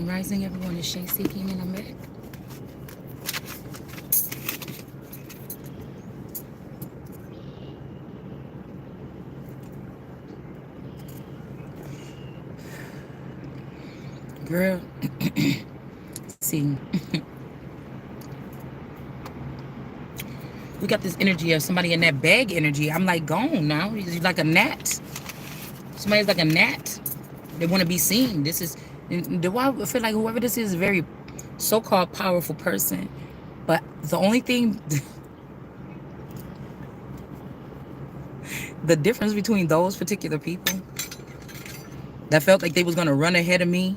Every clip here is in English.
Rising, everyone. Is Shay seeking, and I'm back. Girl, see, we got this energy of somebody in that bag energy. I'm like, gone now. He's like a gnat. Somebody's like a gnat. They want to be seen. This is, why I feel like whoever this is a very so-called powerful person. But the only thing, the difference between those particular people that felt like they was going to run ahead of me,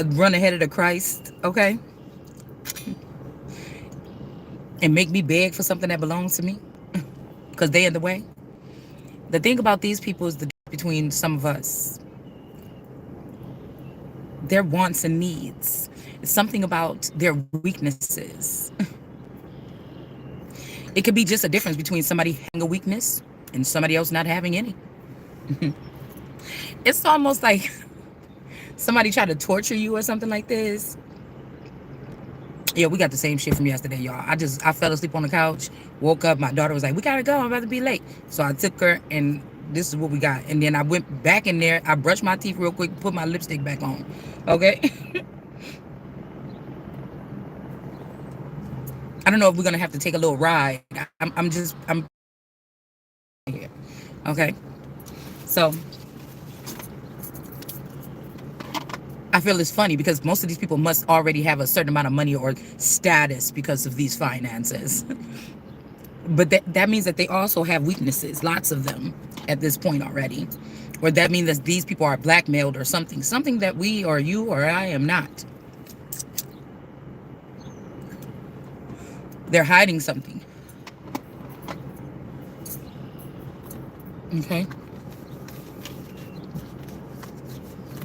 run ahead of the Christ, okay? And make me beg for something that belongs to me because they in the way. The thing about these people is the difference between some of us. Their wants and needs. It's something about their weaknesses. It could be just a difference between somebody having a weakness and somebody else not having any. It's almost like somebody tried to torture you or something like this. Yeah, we got the same shit from yesterday, y'all. I fell asleep on the couch, woke up, my daughter was like, we gotta go, I'm about to be late. So I took her, and this is what we got. And then I went back in there, I brushed my teeth real quick, put my lipstick back on. Okay? I don't know if we're gonna have to take a little ride. I'm here. Okay? So I feel it's funny because most of these people must already have a certain amount of money or status because of these finances. But that means that they also have weaknesses, lots of them at this point already. Or that means that these people are blackmailed or something. Something that we or you or I am not. They're hiding something. Okay?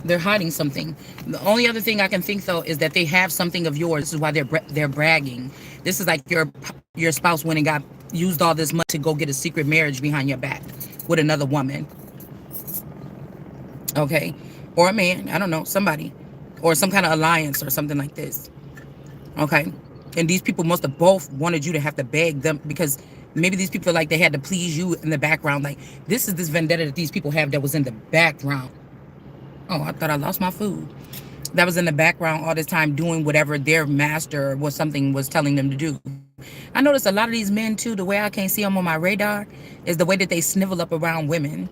They're hiding something. The only other thing I can think though is that they have something of yours. This is why they're bragging. This is like your spouse went and got used all this money to go get a secret marriage behind your back with another woman. Okay? Or a man, I don't know, somebody. Or some kind of alliance or something like this. Okay? And these people must have both wanted you to have to beg them because maybe these people feel like they had to please you in the background. Like, this is this vendetta that these people have that was in the background. Oh, I thought I lost my food. That was in the background all this time doing whatever their master or something was telling them to do. I noticed a lot of these men too, the way I can't see them on my radar is the way that they snivel up around women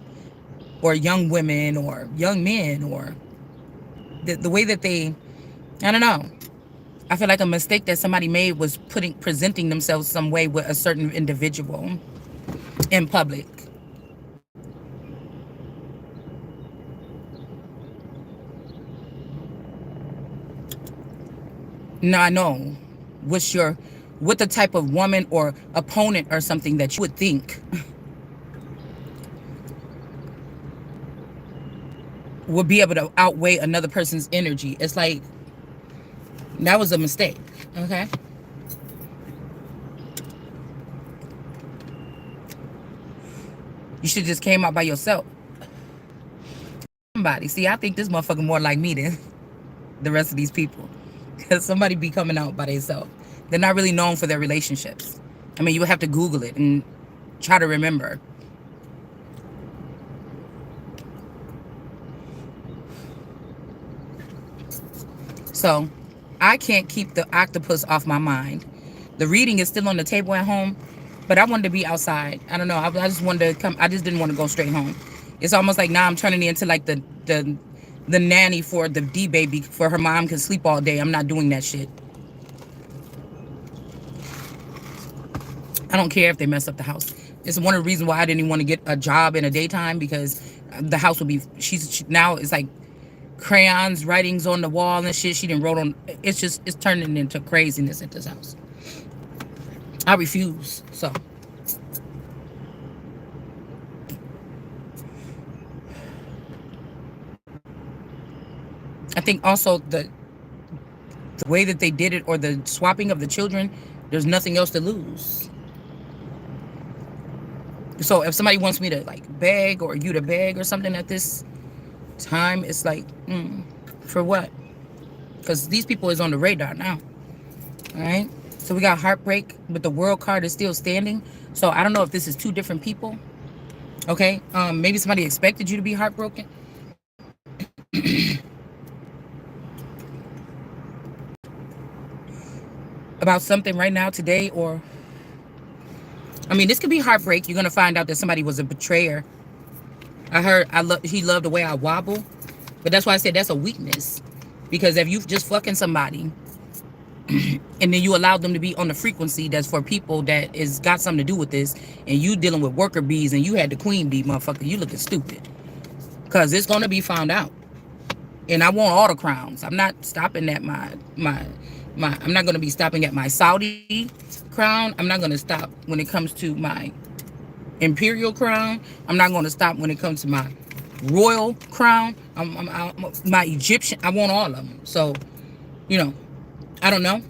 or young women or young men or the way that they, I don't know. I feel like a mistake that somebody made was presenting themselves some way with a certain individual in public. Now I know what the type of woman or opponent or something that you would think would be able to outweigh another person's energy. It's like, that was a mistake, okay? You should just came out by yourself. Somebody, see, I think this motherfucker more like me than the rest of these people. Because somebody be coming out by themselves. They're not really known for their relationships. I mean, you would have to Google it and try to remember. So, I can't keep the octopus off my mind. The reading is still on the table at home, but I wanted to be outside. I don't know. I just wanted to come. I just didn't want to go straight home. It's almost like now I'm turning into like the nanny for the D baby for her mom can sleep all day. I'm not doing that shit. I don't care if they mess up the house. It's one of the reasons why I didn't even want to get a job in the daytime because the house would be. Now it's like crayons, writings on the wall and shit. She didn't wrote on. It's turning into craziness at this house. I refuse. So. I think also the way that they did it or the swapping of the children, there's nothing else to lose. So if somebody wants me to like beg or you to beg or something at this time, it's like, For what? Because these people is on the radar now. All right. So we got heartbreak, but the world card is still standing. So I don't know if this is two different people. Okay. Maybe somebody expected you to be heartbroken about something right now today, or I mean, this could be heartbreak. You're gonna find out that somebody was a betrayer. I heard he loved the way I wobble, but that's why I said that's a weakness. Because if you just fucking somebody and then you allow them to be on the frequency that's for people that is got something to do with this, and you dealing with worker bees and you had the queen bee, motherfucker, you looking stupid. Cause it's gonna be found out. And I want all the crowns. I'm not stopping at my I'm not gonna be stopping at my Saudi crown. I'm not gonna stop when it comes to my imperial crown. I'm not gonna stop when it comes to my royal crown. My Egyptian, I want all of them. So, you know, I don't know.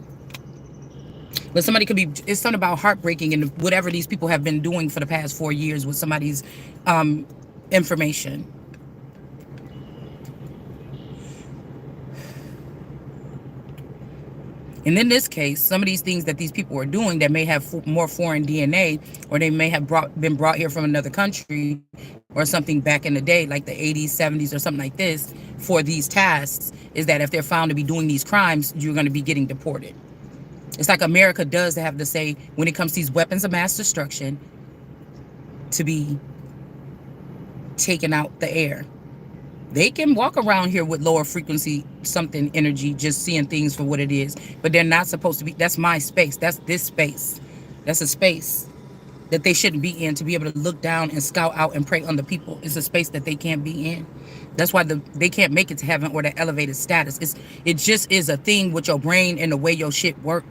But somebody could be, it's something about heartbreaking and whatever these people have been doing for the past 4 years with somebody's information. And in this case, some of these things that these people are doing that may have more foreign DNA, or they may have been brought here from another country or something back in the day, like the 80s, 70s, or something like this, for these tasks, is that if they're found to be doing these crimes, you're going to be getting deported. It's like America does have to say, when it comes to these weapons of mass destruction, to be taken out the air. They can walk around here with lower frequency something energy, just seeing things for what it is. But they're not supposed to be. That's my space. That's this space. That's a space that they shouldn't be in, to be able to look down and scout out and prey on the people. It's a space that they can't be in. That's why they can't make it to heaven or the elevated status. It just is a thing with your brain and the way your shit work.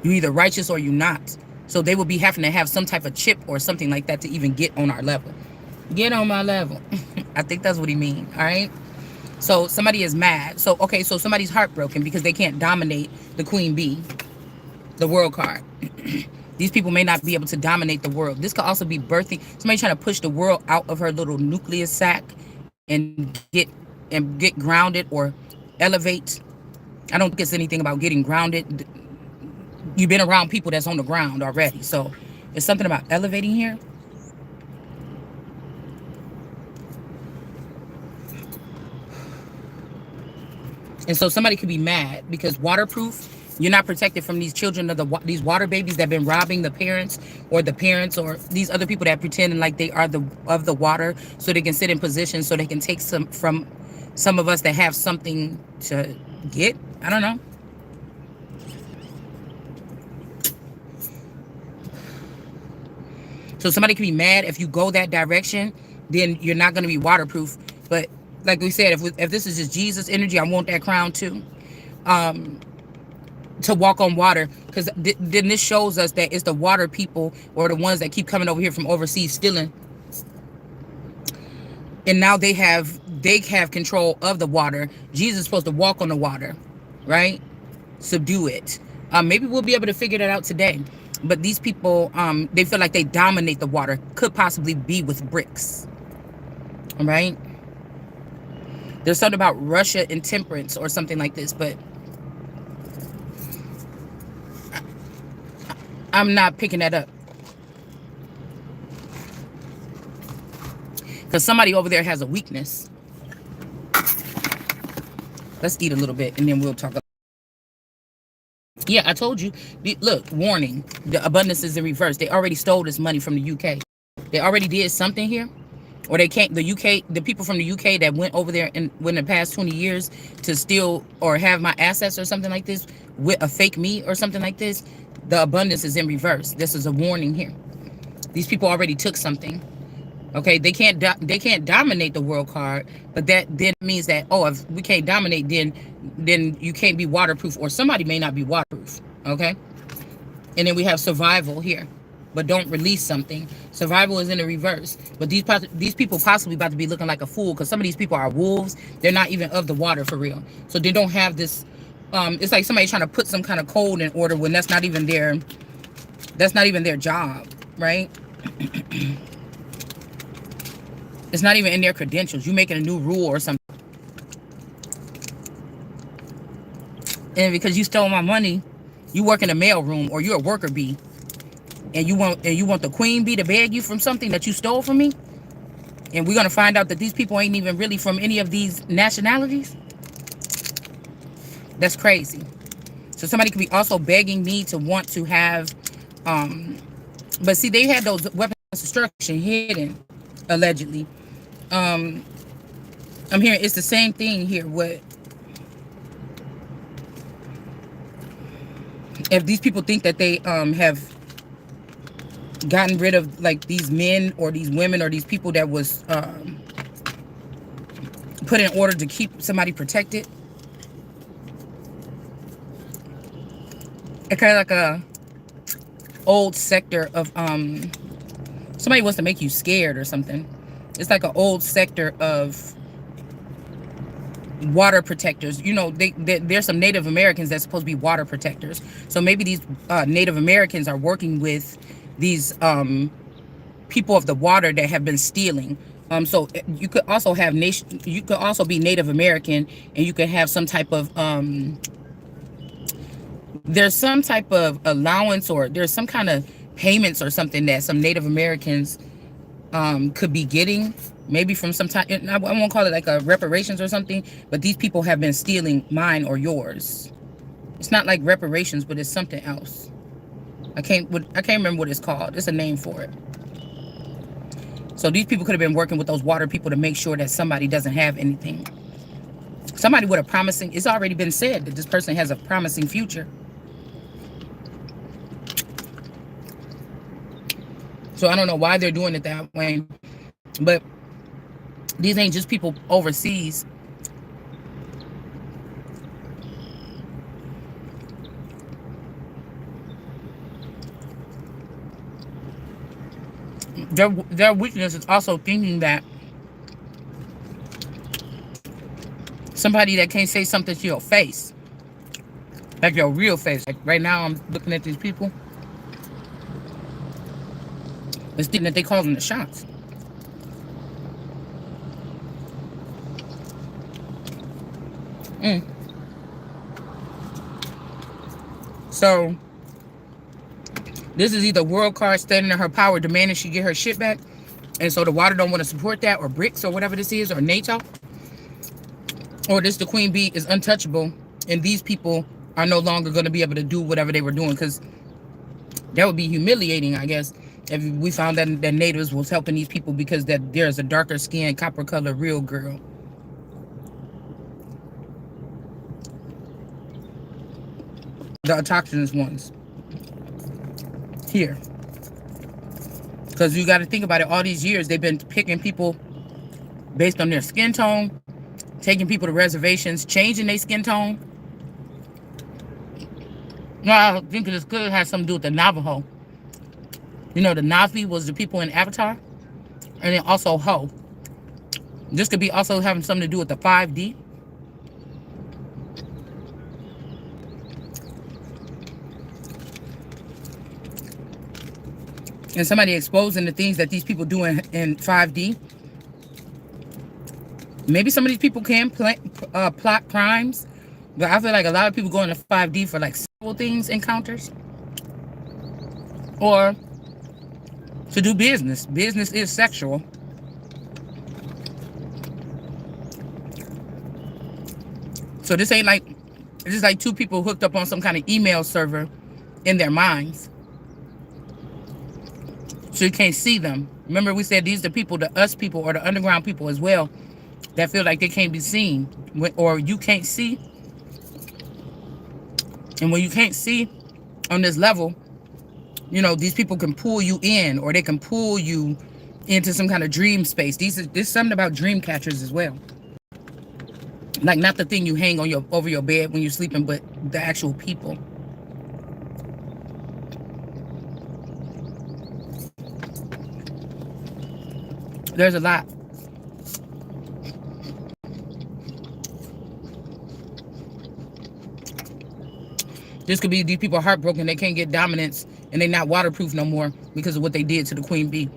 You either righteous or you not. So they will be having to have some type of chip or something like that to even get on our level. Get on my level. I think that's what he means. All right. So somebody is mad. So, okay. So somebody's heartbroken because they can't dominate the queen bee, the world card. These people may not be able to dominate the world. This could also be birthing. Somebody trying to push the world out of her little nucleus sac and get grounded or elevate. I don't think it's anything about getting grounded. You've been around people that's on the ground already. So it's something about elevating here. And so somebody could be mad because waterproof, you're not protected from these children of these water babies that have been robbing the parents or these other people that pretending like they are of the water, so they can sit in position, so they can take some from some of us that have something to get. I don't know. So somebody can be mad if you go that direction, then you're not going to be waterproof. But like we said, if this is just Jesus energy, I want that crown too. To walk on water, because then this shows us that it's the water people or the ones that keep coming over here from overseas stealing, and now they have control of the water. Jesus is supposed to walk on the water, right? Subdue it. Maybe we'll be able to figure that out today. But these people, they feel like they dominate the water. Could possibly be with bricks. All right. There's something about Russia and temperance or something like this, but I'm not picking that up. Because somebody over there has a weakness. Let's eat a little bit and then we'll talk. Yeah, I told you. Look, warning. The abundance is in reverse. They already stole this money from the UK. They already did something here. Or they can't, the people from the UK that went over there in the past 20 years to steal or have my assets or something like this with a fake me or something like this, the abundance is in reverse. This is a warning here. These people already took something. Okay, they can't dominate the world card, but that then means that, oh, if we can't dominate, then you can't be waterproof, or somebody may not be waterproof. Okay, and then we have survival here, but don't release something. Survival is in the reverse, but these people possibly about to be looking like a fool because some of these people are wolves. They're not even of the water for real, so they don't have this. It's like somebody trying to put some kind of code in order when that's not even their job, right? It's not even in their credentials. You making a new rule or something. And because you stole my money, you work in a mail room or you're a worker bee, and you want the queen bee to beg you from something that you stole from me, and we're gonna find out that these people ain't even really from any of these nationalities. That's crazy. So somebody could be also begging me to want to have, but see, they had those weapons of destruction hidden, allegedly. Um, I'm hearing it's the same thing here. What if these people think that they have gotten rid of like these men or these women or these people that was put in order to keep somebody protected? It's kind of like a old sector of somebody wants to make you scared or something. It's like an old sector of water protectors. You know, there's some Native Americans that's supposed to be water protectors. So maybe these Native Americans are working with these people of the water that have been stealing. So you could also have you could also be Native American, and you could have some type of there's some type of allowance, or there's some kind of payments or something that some Native Americans could be getting, maybe from some time. I won't call it like a reparations or something, but these people have been stealing mine or yours. It's not like reparations, but it's something else. I can't remember what it's called. It's a name for it. So these people could have been working with those water people to make sure that somebody doesn't have anything. Somebody with a promising, it's already been said that this person has a promising future. So I don't know why they're doing it that way. But these ain't just people overseas. Their weakness is also thinking that somebody that can't say something to your face, like your real face. Like right now, I'm looking at these people. It's thinking that they calling the shots. So this is either world card standing in her power, demanding she get her shit back, and so the water don't want to support that, or BRICS, or whatever this is, or NATO, or this the queen bee is untouchable, and these people are no longer going to be able to do whatever they were doing, because that would be humiliating, I guess, if we found that natives was helping these people because that there's a darker skinned, copper color real girl. The autochthonous ones here, because you got to think about it. All these years they've been picking people based on their skin tone, taking people to reservations, changing their skin tone. No, I think this could have something to do with the Navajo. You know, the Navi was the people in Avatar, and then also Ho. This could be also having something to do with the 5D. And somebody exposing the things that these people do in 5D. Maybe some of these people can plot crimes, but I feel like a lot of people go into 5D for like sexual things, encounters, or to do business. Business is sexual. So this ain't like, it's just like two people hooked up on some kind of email server in their minds. So you can't see them. Remember we said these are the people, the us people, or the underground people as well, that feel like they can't be seen, or you can't see. And when you can't see on this level, you know, these people can pull you in, or they can pull you into some kind of dream space. There's something about dream catchers as well. Like not the thing you hang on over your bed when you're sleeping, but the actual people. There's a lot. This could be these people are heartbroken. They can't get dominance, and they're not waterproof no more because of what they did to the queen bee.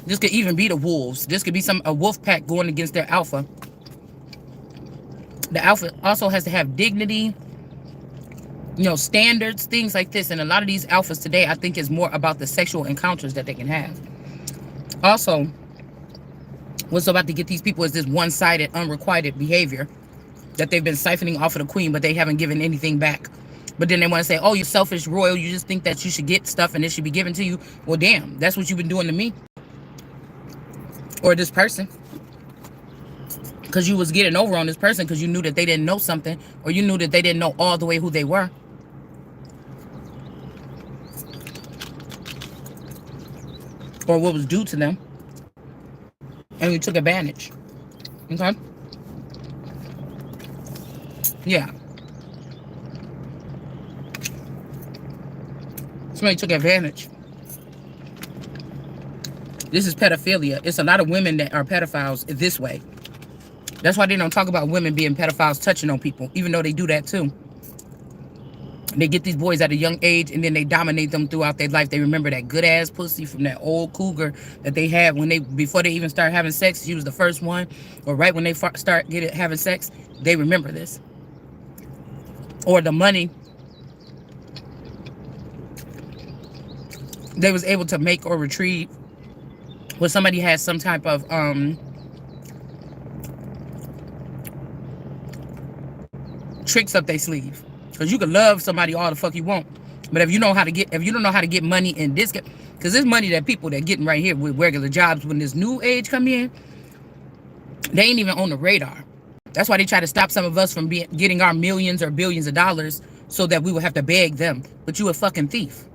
This could even be the wolves. This could be a wolf pack going against their alpha. The alpha also has to have dignity, standards, things like this. And a lot of these alphas today, I think, is more about the sexual encounters that they can have. Also, what's about to get these people is this one-sided, unrequited behavior that they've been siphoning off of the queen, but they haven't given anything back. But then they want to say, oh, you're selfish, royal. You just think that you should get stuff and it should be given to you. Well, damn, that's what you've been doing to me. Or this person. Because you was getting over on this person because you knew that they didn't know something, or you knew that they didn't know all the way who they were. Or what was due to them. And you took advantage. Okay? Yeah. Somebody took advantage. This is pedophilia. It's a lot of women that are pedophiles this way. That's why they don't talk about women being pedophiles touching on people, even though they do that too. They get these boys at a young age and then they dominate them throughout their life. They remember that good ass pussy from that old cougar that they had before they even start having sex. She was the first one, or right when they start having sex. They remember this. Or the money they was able to make or retrieve when somebody has some type of tricks up their sleeve. Because you can love somebody all the fuck you want, but if you don't know how to get money in this, because this money that people that getting right here with regular jobs, when this new age come in, they ain't even on the radar. That's why they try to stop some of us from getting our millions or billions of dollars, so that we will have to beg them. But you a fucking thief.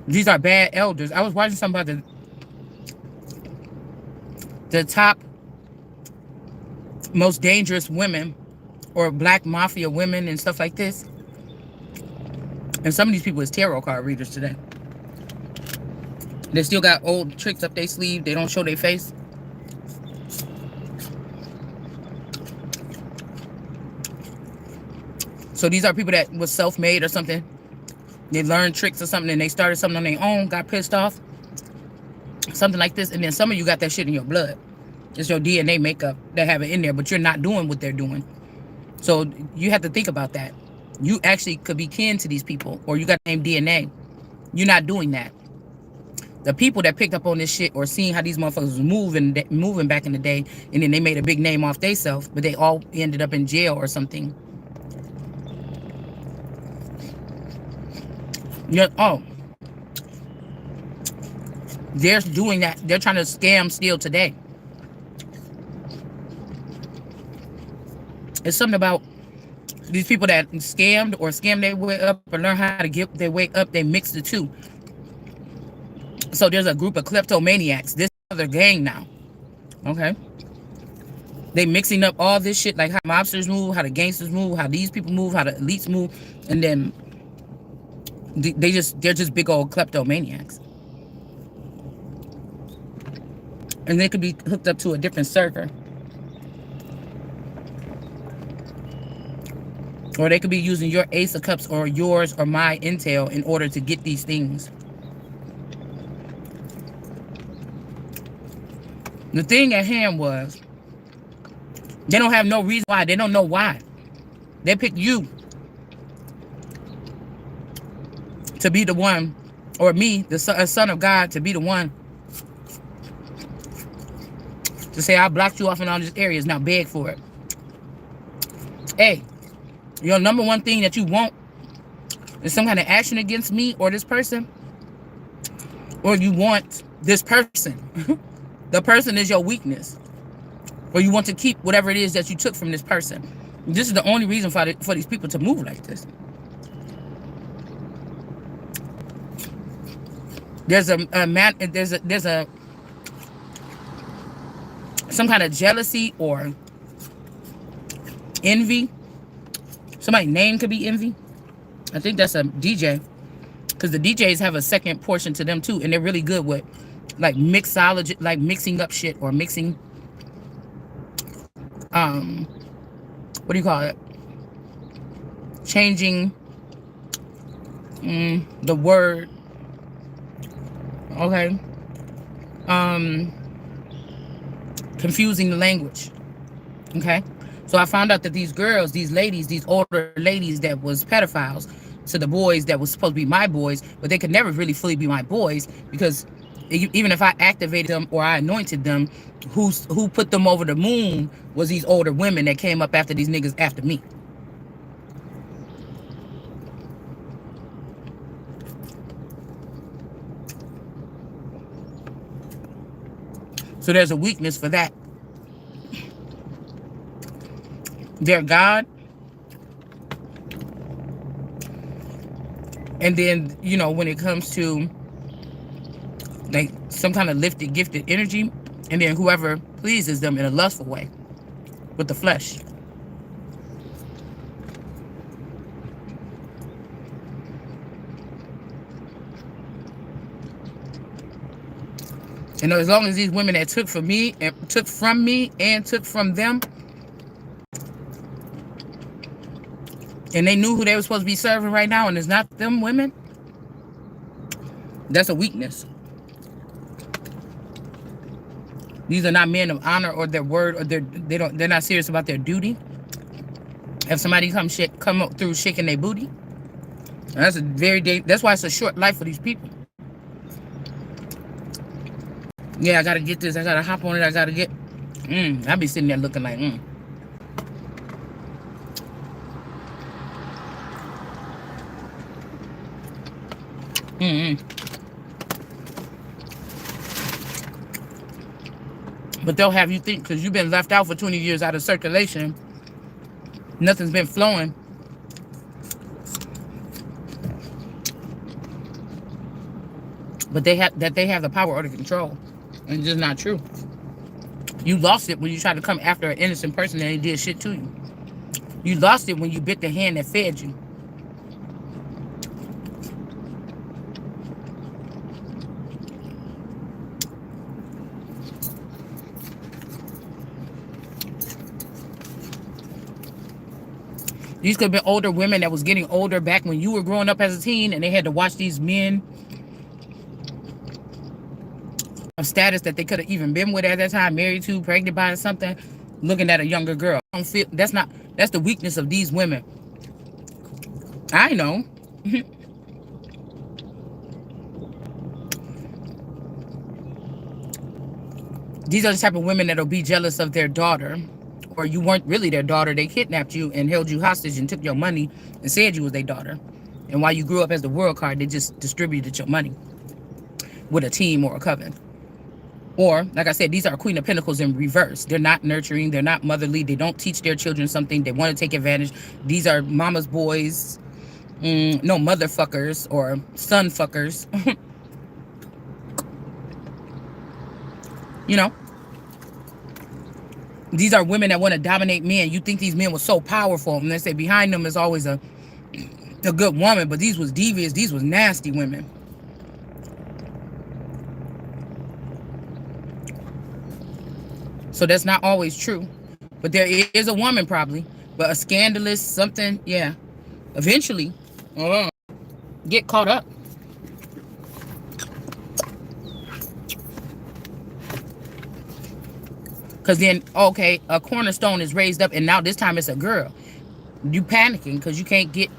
These are bad elders. I was watching something about the top most dangerous women, or black mafia women and stuff like this. And some of these people is tarot card readers today. They still got old tricks up their sleeve. They don't show their face. So these are people that was self-made or something. They learned tricks or something and they started something on their own, got pissed off. Something like this. And then some of you got that shit in your blood. It's your DNA makeup that have it in there, but you're not doing what they're doing. So you have to think about that. You actually could be kin to these people, or you got the same DNA. You're not doing that. The people that picked up on this shit, or seeing how these motherfuckers was moving back in the day, and then they made a big name off theyself, but they all ended up in jail or something. They're doing that. They're trying to scam steal today. It's something about these people that scammed or scam their way up or learn how to get their way up. They mix the two. So there's a group of kleptomaniacs. This other gang now. Okay. They mixing up all this shit, like how mobsters move, how the gangsters move, how these people move, how the elites move, and then they're just big old kleptomaniacs. And they could be hooked up to a different server. Or they could be using your Ace of Cups or yours or my intel in order to get these things. The thing at hand was, they don't have no reason why. They don't know why. They picked you to be the one, or me, the son of God, to be the one to say, I blocked you off in all these areas, now beg for it. Hey, your number one thing that you want is some kind of action against me or this person, or you want this person. The person is your weakness, or you want to keep whatever it is that you took from this person. This is the only reason for these people to move like this. There's some kind of jealousy or envy. Somebody's name could be envy. I think that's a DJ, because the DJs have a second portion to them too, and they're really good with like mixology, like mixing up shit, or mixing what do you call it? Changing the word, okay, um, confusing the language, okay. So I found out that these girls, these ladies, these older ladies that was pedophiles to the boys that was supposed to be my boys, but they could never really fully be my boys because even if I activated them or I anointed them, who put them over the moon was these older women that came up after these niggas after me. So there's a weakness for that. They're God. And then, when it comes to like some kind of lifted, gifted energy, and then whoever pleases them in a lustful way with the flesh. And as long as these women that took from me and took from them, and they knew who they were supposed to be serving right now, and it's not them women, that's a weakness. These are not men of honor or their word, or they're not serious about their duty. If somebody come up through shaking their booty, that's why it's a short life for these people. Yeah, I gotta get this. I gotta hop on it. I gotta get. I be sitting there looking like. But they'll have you think because you've been left out for 20 years out of circulation, nothing's been flowing. But they have the power or the control, and it's just not true. You lost it when you tried to come after an innocent person and they did shit to you. You lost it when you bit the hand that fed you. These could have been older women that was getting older back when you were growing up as a teen, and they had to watch these men of status that they could have even been with at that time, married to, pregnant by something, looking at a younger girl. I don't feel that's the weakness of these women. I know. These are the type of women that'll be jealous of their daughter, or you weren't really their daughter. They kidnapped you and held you hostage and took your money and said you was their daughter. And while you grew up as the world card, they just distributed your money with a team or a coven. Or, like I said, these are Queen of Pentacles in reverse. They're not nurturing. They're not motherly. They don't teach their children something. They want to take advantage. These are mama's boys. No, motherfuckers or son fuckers. You know? These are women that want to dominate men. You think these men were so powerful. And they say behind them is always a good woman. But these was devious. These was nasty women. So that's not always true. But there is a woman probably. But a scandalous something, yeah. Eventually, get caught up. Because then, okay, a cornerstone is raised up, and now this time it's a girl. You panicking because you can't get...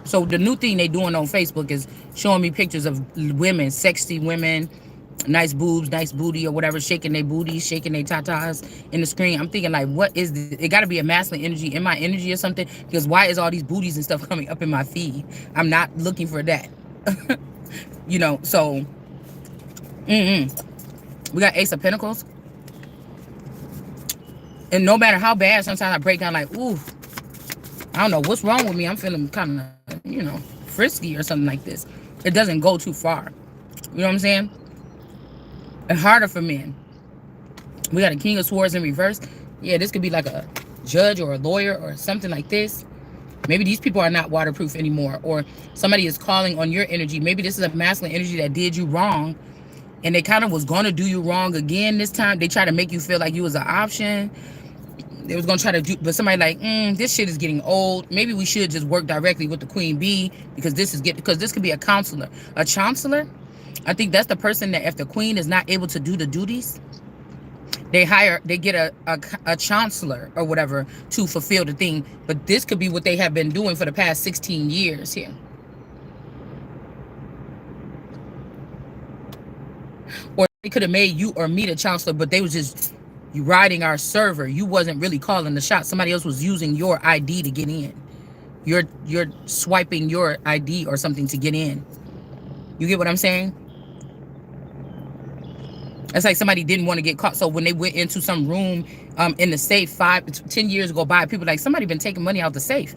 So the new thing they doing on Facebook is showing me pictures of women, sexy women, nice boobs, nice booty or whatever, shaking their booties, shaking their tatas in the screen. I'm thinking like, what is this? It got to be a masculine energy in my energy or something, because why is all these booties and stuff coming up in my feed? I'm not looking for that. You know, so we got Ace of Pentacles. And no matter how bad, sometimes I break down like, ooh, I don't know what's wrong with me. I'm feeling kind of, frisky or something like this. It doesn't go too far. You know what I'm saying? It's harder for men. We got a King of Swords in reverse. Yeah, this could be like a judge or a lawyer or something like this. Maybe these people are not waterproof anymore, or somebody is calling on your energy. Maybe this is a masculine energy that did you wrong, and they kind of was going to do you wrong again this time. They try to make you feel like you was an option. They was gonna try to do, but somebody like, this shit is getting old. Maybe we should just work directly with the queen bee, because this could be a counselor, a chancellor. I think that's the person that if the queen is not able to do the duties, they get a chancellor or whatever to fulfill the thing. But this could be what they have been doing for the past 16 years here. Or they could have made you or me the chancellor, but they was just riding our server. You wasn't really calling the shots. Somebody else was using your ID to get in. You're swiping your ID or something to get in. You get what I'm saying? It's like somebody didn't want to get caught. So when they went into some room in the safe 10 years go by, people like, somebody been taking money out the safe.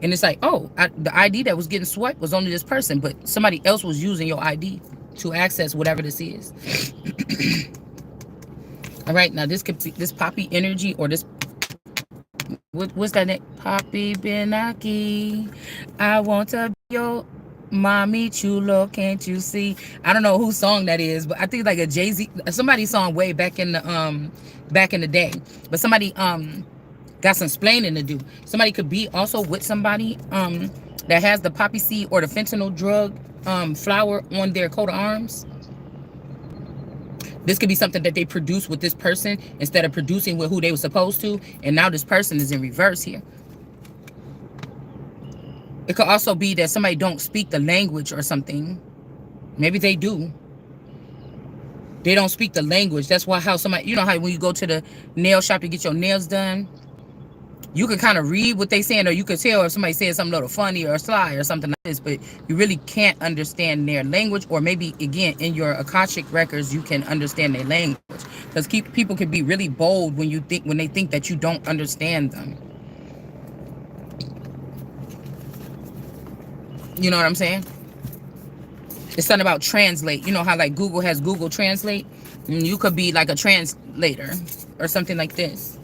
And it's like, oh, the ID that was getting swiped was only this person, but somebody else was using your ID to access whatever this is. All right, now this could be this poppy energy, or this, what's that name? Poppy Benaki. I want to be your mommy chulo, can't you see? I don't know whose song that is, but I think like a Jay-Z, somebody's song way back in the day. But somebody got some explaining to do. Somebody could be also with somebody that has the poppy seed or the fentanyl drug flower on their coat of arms. This could be something that they produce with this person instead of producing with who they were supposed to. And now this person is in reverse here. It could also be that somebody don't speak the language or something. Maybe they do. They don't speak the language. That's why how somebody, you know how when you go to the nail shop to get your nails done, you can kind of read what they saying, or you could tell if somebody says something a little funny or sly or something like this, but you really can't understand their language. Or maybe, again, in your Akashic records, you can understand their language. Because people can be really bold when they think that you don't understand them. You know what I'm saying? It's something about translate. You know how like Google has Google Translate? And you could be like a translator or something like this.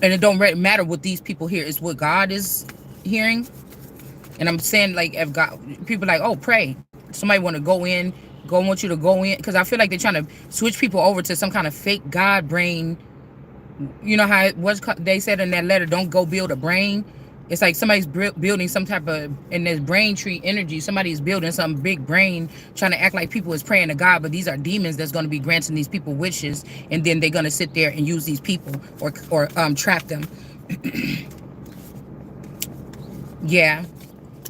And it don't matter what these people hear. It's what God is hearing. And I'm saying, like, if God, people like, oh, pray. Somebody want you to go in. Because I feel like they're trying to switch people over to some kind of fake God brain. You know how they said in that letter, don't go build a brain. It's like somebody's building some type of, in this brain tree energy, somebody's building some big brain, trying to act like people is praying to God, but these are demons that's going to be granting these people wishes, and then they're going to sit there and use these people or trap them. Yeah.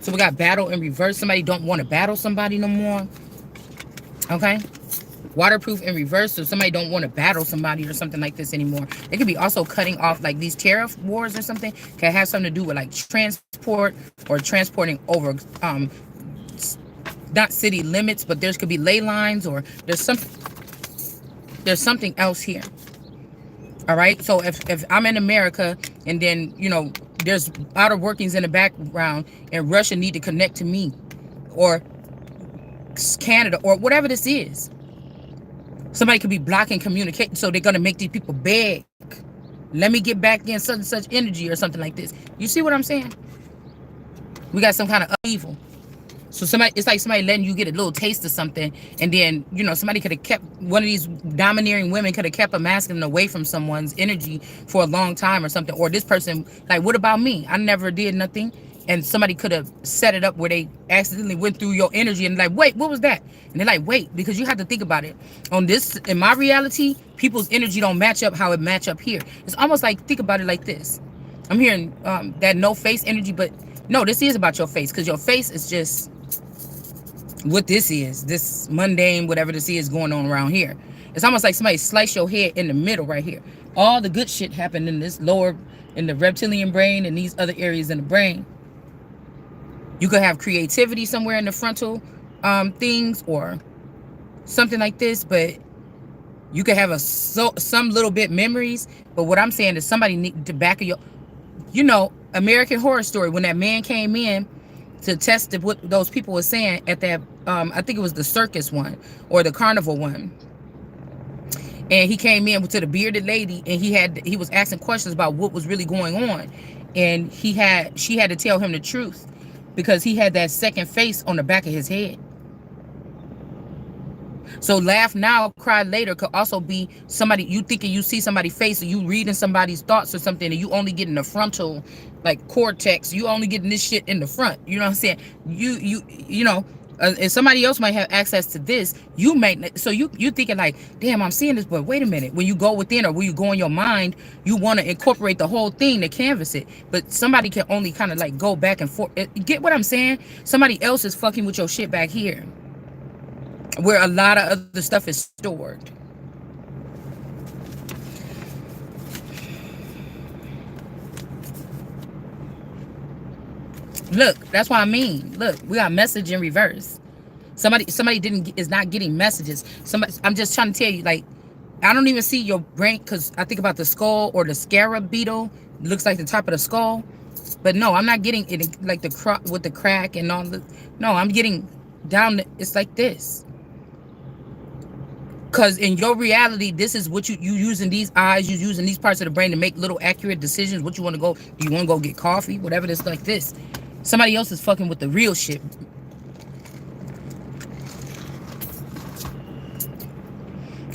So we got battle in reverse. Somebody don't want to battle somebody no more. Okay. Waterproof in reverse, so somebody don't want to battle somebody or something like this anymore. It could be also cutting off, like these tariff wars or something can have something to do with like transport or transporting over not city limits, but there could be ley lines, or there's something else here. All right, so if I'm in America and then, you know, there's outer workings in the background and Russia need to connect to me, or Canada, or whatever this is. Somebody could be blocking communication, so they're going to make these people beg. Let me get back in such and such energy or something like this. You see what I'm saying? We got some kind of evil. So it's like somebody letting you get a little taste of something, and then, you know, somebody could have kept, one of these domineering women could have kept a masculine away from someone's energy for a long time or something. Or this person, like, what about me? I never did nothing. And somebody could have set it up where they accidentally went through your energy and like, wait, what was that? And they're like, wait, because you have to think about it. On this, in my reality, people's energy don't match up how it match up here. It's almost like, think about it like this. I'm hearing that no face energy, but no, this is about your face, because your face is just what this is, this mundane, whatever this is going on around here. It's almost like somebody sliced your head in the middle right here. All the good shit happened in this lower, in the reptilian brain and these other areas in the brain. You could have creativity somewhere in the frontal things or something like this, but you could have some little bit memories. But what I'm saying is somebody need to back of your, you know, American Horror Story, when that man came in to test what those people were saying at that, I think it was the circus one or the carnival one. And he came in to the bearded lady, and he was asking questions about what was really going on. And she had to tell him the truth, because he had that second face on the back of his head. So laugh now, cry later could also be somebody you thinking you see somebody's face or you reading somebody's thoughts or something, and you only getting the frontal like cortex. You only getting this shit in the front. You know what I'm saying? You know. And somebody else might have access to this. You might, so you thinking like, damn, I'm seeing this, but wait a minute. When you go within or when you go in your mind, you want to incorporate the whole thing to canvas it. But somebody can only kind of like go back and forth. Get what I'm saying? Somebody else is fucking with your shit back here, where a lot of other stuff is stored. Look, that's what I mean. Look, we got message in reverse. Somebody didn't is not getting messages. Somebody, I'm just trying to tell you, like, I don't even see your brain because I think about the skull or the scarab beetle. It looks like the top of the skull, but no, I'm not getting it like the with the crack and all the. No, I'm getting down. It's like this. Because in your reality, this is what you using these eyes, you using these parts of the brain to make little accurate decisions. What you want to go, do you want to go get coffee? Whatever this like this. Somebody else is fucking with the real shit.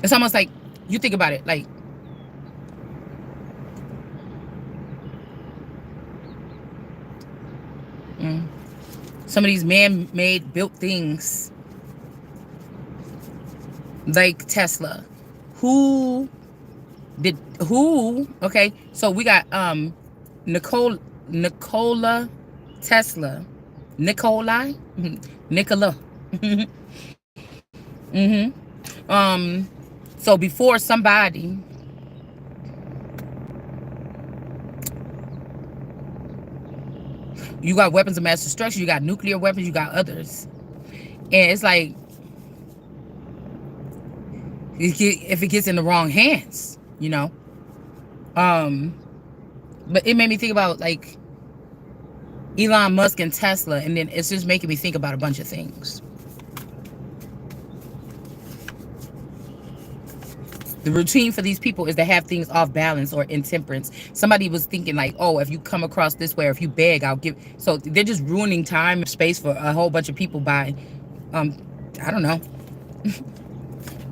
It's almost like, you think about it, like, some of these man-made built things like Tesla. Who okay, so we got Nikola Tesla. Nikola. So before somebody you got weapons of mass destruction, you got nuclear weapons, you got others. And it's like, if it gets in the wrong hands, you know. But it made me think about like Elon Musk and Tesla, and then it's just making me think about a bunch of things. The routine for these people is to have things off balance or intemperance. Somebody was thinking like, oh, if you come across this way or if you beg, I'll give. So they're just ruining time and space for a whole bunch of people by, I don't know.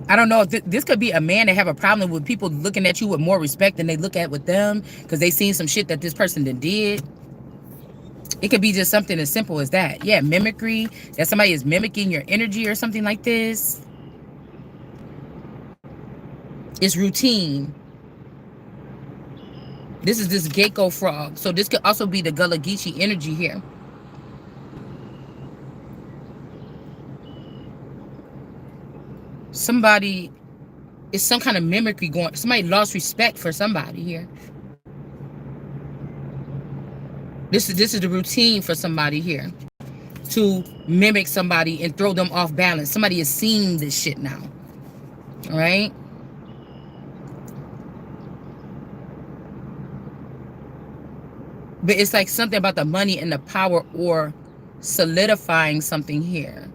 I don't know if this could be a man that have a problem with people looking at you with more respect than they look at with them because they seen some shit that this person did. It could be just something as simple as that. Yeah, mimicry, that somebody is mimicking your energy or something like this. It's routine. This is this gecko frog. So this could also be the Gullah Geechee energy here. Somebody, it's some kind of mimicry going. Somebody lost respect for somebody here. This is the routine for somebody here to mimic somebody and throw them off balance. Somebody is seeing this shit now. All right? But it's like something about the money and the power or solidifying something here.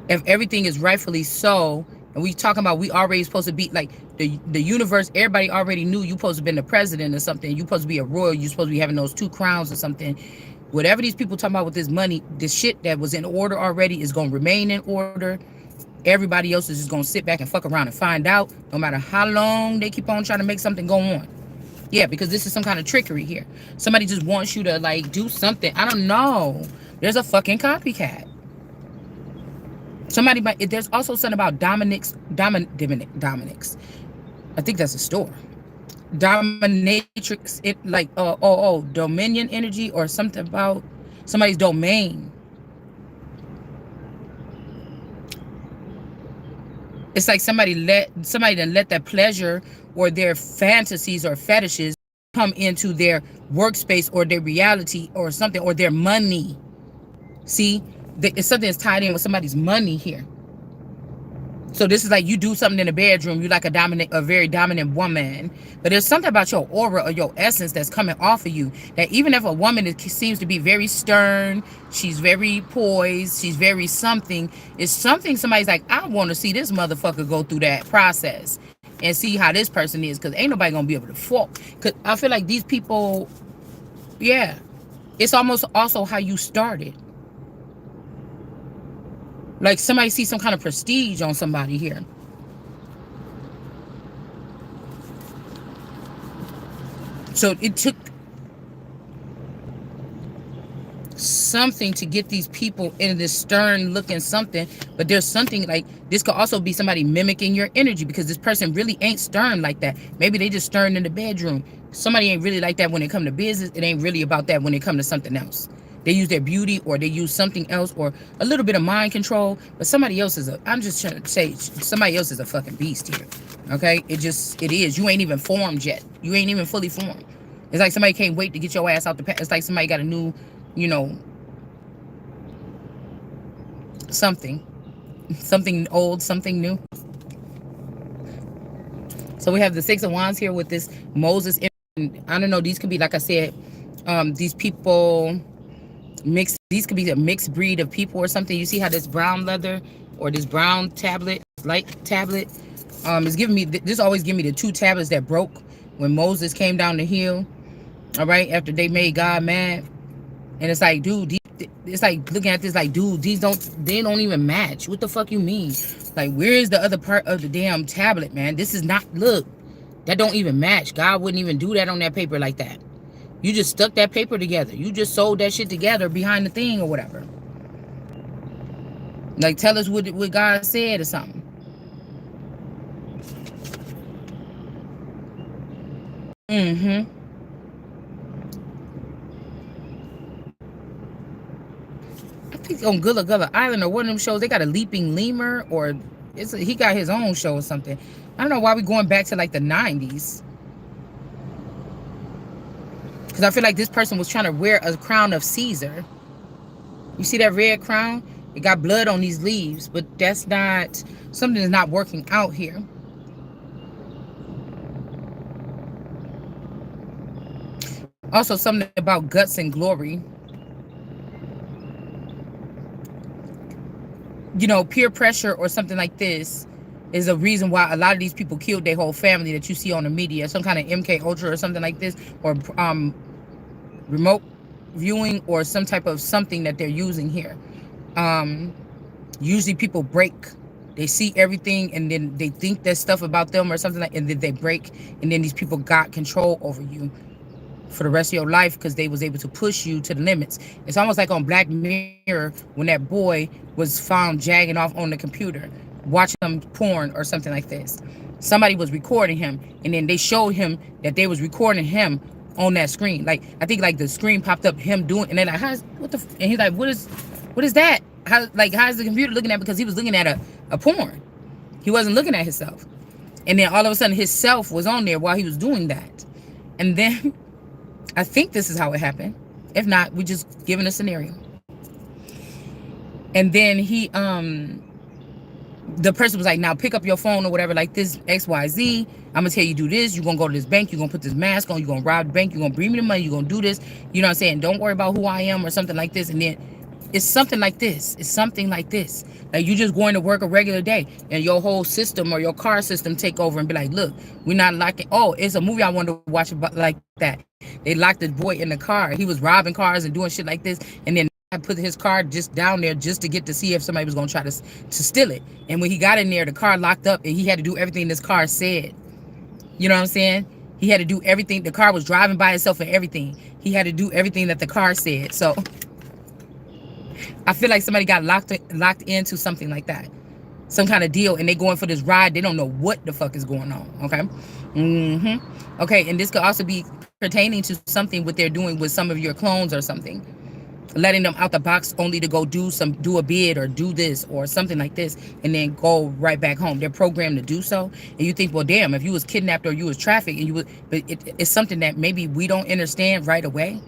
If everything is rightfully so, and we talking about we already supposed to be like the universe, everybody already knew you supposed to be the president or something. You supposed to be a royal. You supposed to be having those 2 crowns or something. Whatever these people talking about with this money, this shit that was in order already is going to remain in order. Everybody else is just going to sit back and fuck around and find out, no matter how long they keep on trying to make something go on. Yeah, because this is some kind of trickery here. Somebody just wants you to like do something. I don't know. There's a fucking copycat. Somebody might. There's also something about Dominic's. I think that's a store. Dominatrix. It like Dominion energy or something about somebody's domain. It's like somebody done let that pleasure or their fantasies or fetishes come into their workspace or their reality or something, or their money. See, it's something that's tied in with somebody's money here. So this is like you do something in the bedroom, you like a very dominant woman, but there's something about your aura or your essence that's coming off of you that even if a woman seems to be very stern, she's very poised, she's very something, it's something somebody's like, I want to see this motherfucker go through that process and see how this person is, because ain't nobody gonna be able to fault. Because I feel like these people, yeah, it's almost also how you started. Like somebody sees some kind of prestige on somebody here. So it took something to get these people in this stern looking something, but there's something like this could also be somebody mimicking your energy, because this person really ain't stern like that. Maybe they just stern in the bedroom. Somebody ain't really like that when it come to business. It ain't really about that when it come to something else. They use their beauty, or they use something else, or a little bit of mind control, but somebody else is a, I'm just trying to say, somebody else is a fucking beast here. Okay, it is. You ain't even formed yet. You ain't even fully formed. It's like somebody can't wait to get your ass out the past. It's like somebody got a new, you know, something old, something new. So we have the Six of Wands here with this Moses. I don't know, these could be, like I said, these people mixed, these could be a mixed breed of people or something. You see how this brown leather or this brown tablet, light tablet, is giving me, this always give me the two tablets that broke when Moses came down the hill, all right, after they made God mad. And it's like, dude, it's like looking at this like, dude, they don't even match. What the fuck you mean? Like, where is the other part of the damn tablet, man? This is not, look, that don't even match. God wouldn't even do that on that paper like that. You just stuck that paper together. You just sewed that shit together behind the thing or whatever. Like, tell us what God said or something. Mm-hmm. I think on Gullah Gullah Island or one of them shows, they got a leaping lemur, or he got his own show or something. I don't know why we going back to like the 90s. Because I feel like this person was trying to wear a crown of Caesar. You see that red crown? It got blood on these leaves, but that's not, something is not working out here. Also, something about guts and glory. You know, peer pressure or something like this is a reason why a lot of these people killed their whole family that you see on the media. Some kind of MK Ultra or something like this, or remote viewing, or some type of something that they're using here. Usually people break. They see everything and then they think there's stuff about them or something like, and then they break, and then these people got control over you for the rest of your life because they was able to push you to the limits. It's almost like on Black Mirror when that boy was found jagging off on the computer, watching some porn or something like this. Somebody was recording him, and then they showed him that they was recording him on that screen. Like, I think like the screen popped up him doing, and they're like, and he's like, what is that? How's the computer looking at? Because he was looking at a porn. He wasn't looking at himself. And then all of a sudden his self was on there while he was doing that. And then I think this is how it happened. If not, we just giving a scenario. And then the person was like, now pick up your phone or whatever, like this XYZ. I'm gonna tell you do this. You're gonna go to this bank. You're gonna put this mask on. You're gonna rob the bank. You're gonna bring me the money. You're gonna do this. You know what I'm saying? Don't worry about who I am or something like this. And then it's something like this. It's something like this. Like, you just going to work a regular day and your whole system or your car system take over and be like, look, we're not locking. Oh, it's a movie I wanted to watch about like that. They locked the boy in the car. He was robbing cars and doing shit like this. And then I put his car just down there just to get to see if somebody was going to try to steal it. And when he got in there, the car locked up and he had to do everything this car said. You know what I'm saying? He had to do everything. The car was driving by itself and everything. He had to do everything that the car said. So I feel like somebody got locked into something like that. Some kind of deal, and they going for this ride. They don't know what the fuck is going on, okay? Okay, and this could also be pertaining to something what they're doing with some of your clones or something. Letting them out the box only to go do a bid or do this or something like this, and then go right back home. They're programmed to do so. And you think, well, damn, if you was kidnapped or you was trafficked, and you would, but it's something that maybe we don't understand right away.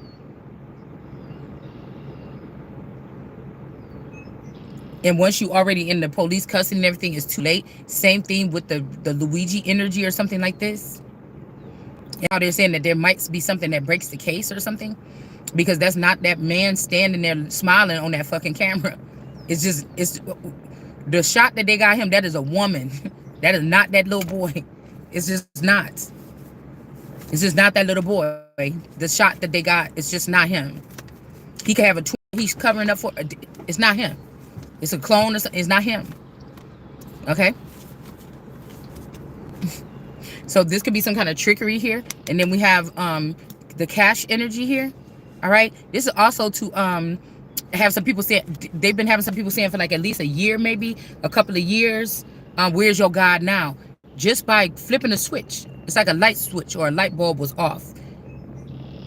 And once you already in the police custody and everything, it's too late. Same thing with the Luigi energy or something like this. And now they're saying that there might be something that breaks the case or something, because that's not that man standing there smiling on that fucking camera. It's the shot that they got him. That is a woman. That is not that little boy. It's just not. It's just not that little boy. The shot that they got, it's just not him. He could have a twin he's covering up for. It's not him. It's a clone. It's not him. Okay. So this could be some kind of trickery here. And then we have the cash energy here. All right. This is also to have some people saying, they've been having some people saying for like at least a year, maybe a couple of years, where's your God now? Just by flipping a switch. It's like a light switch or a light bulb was off.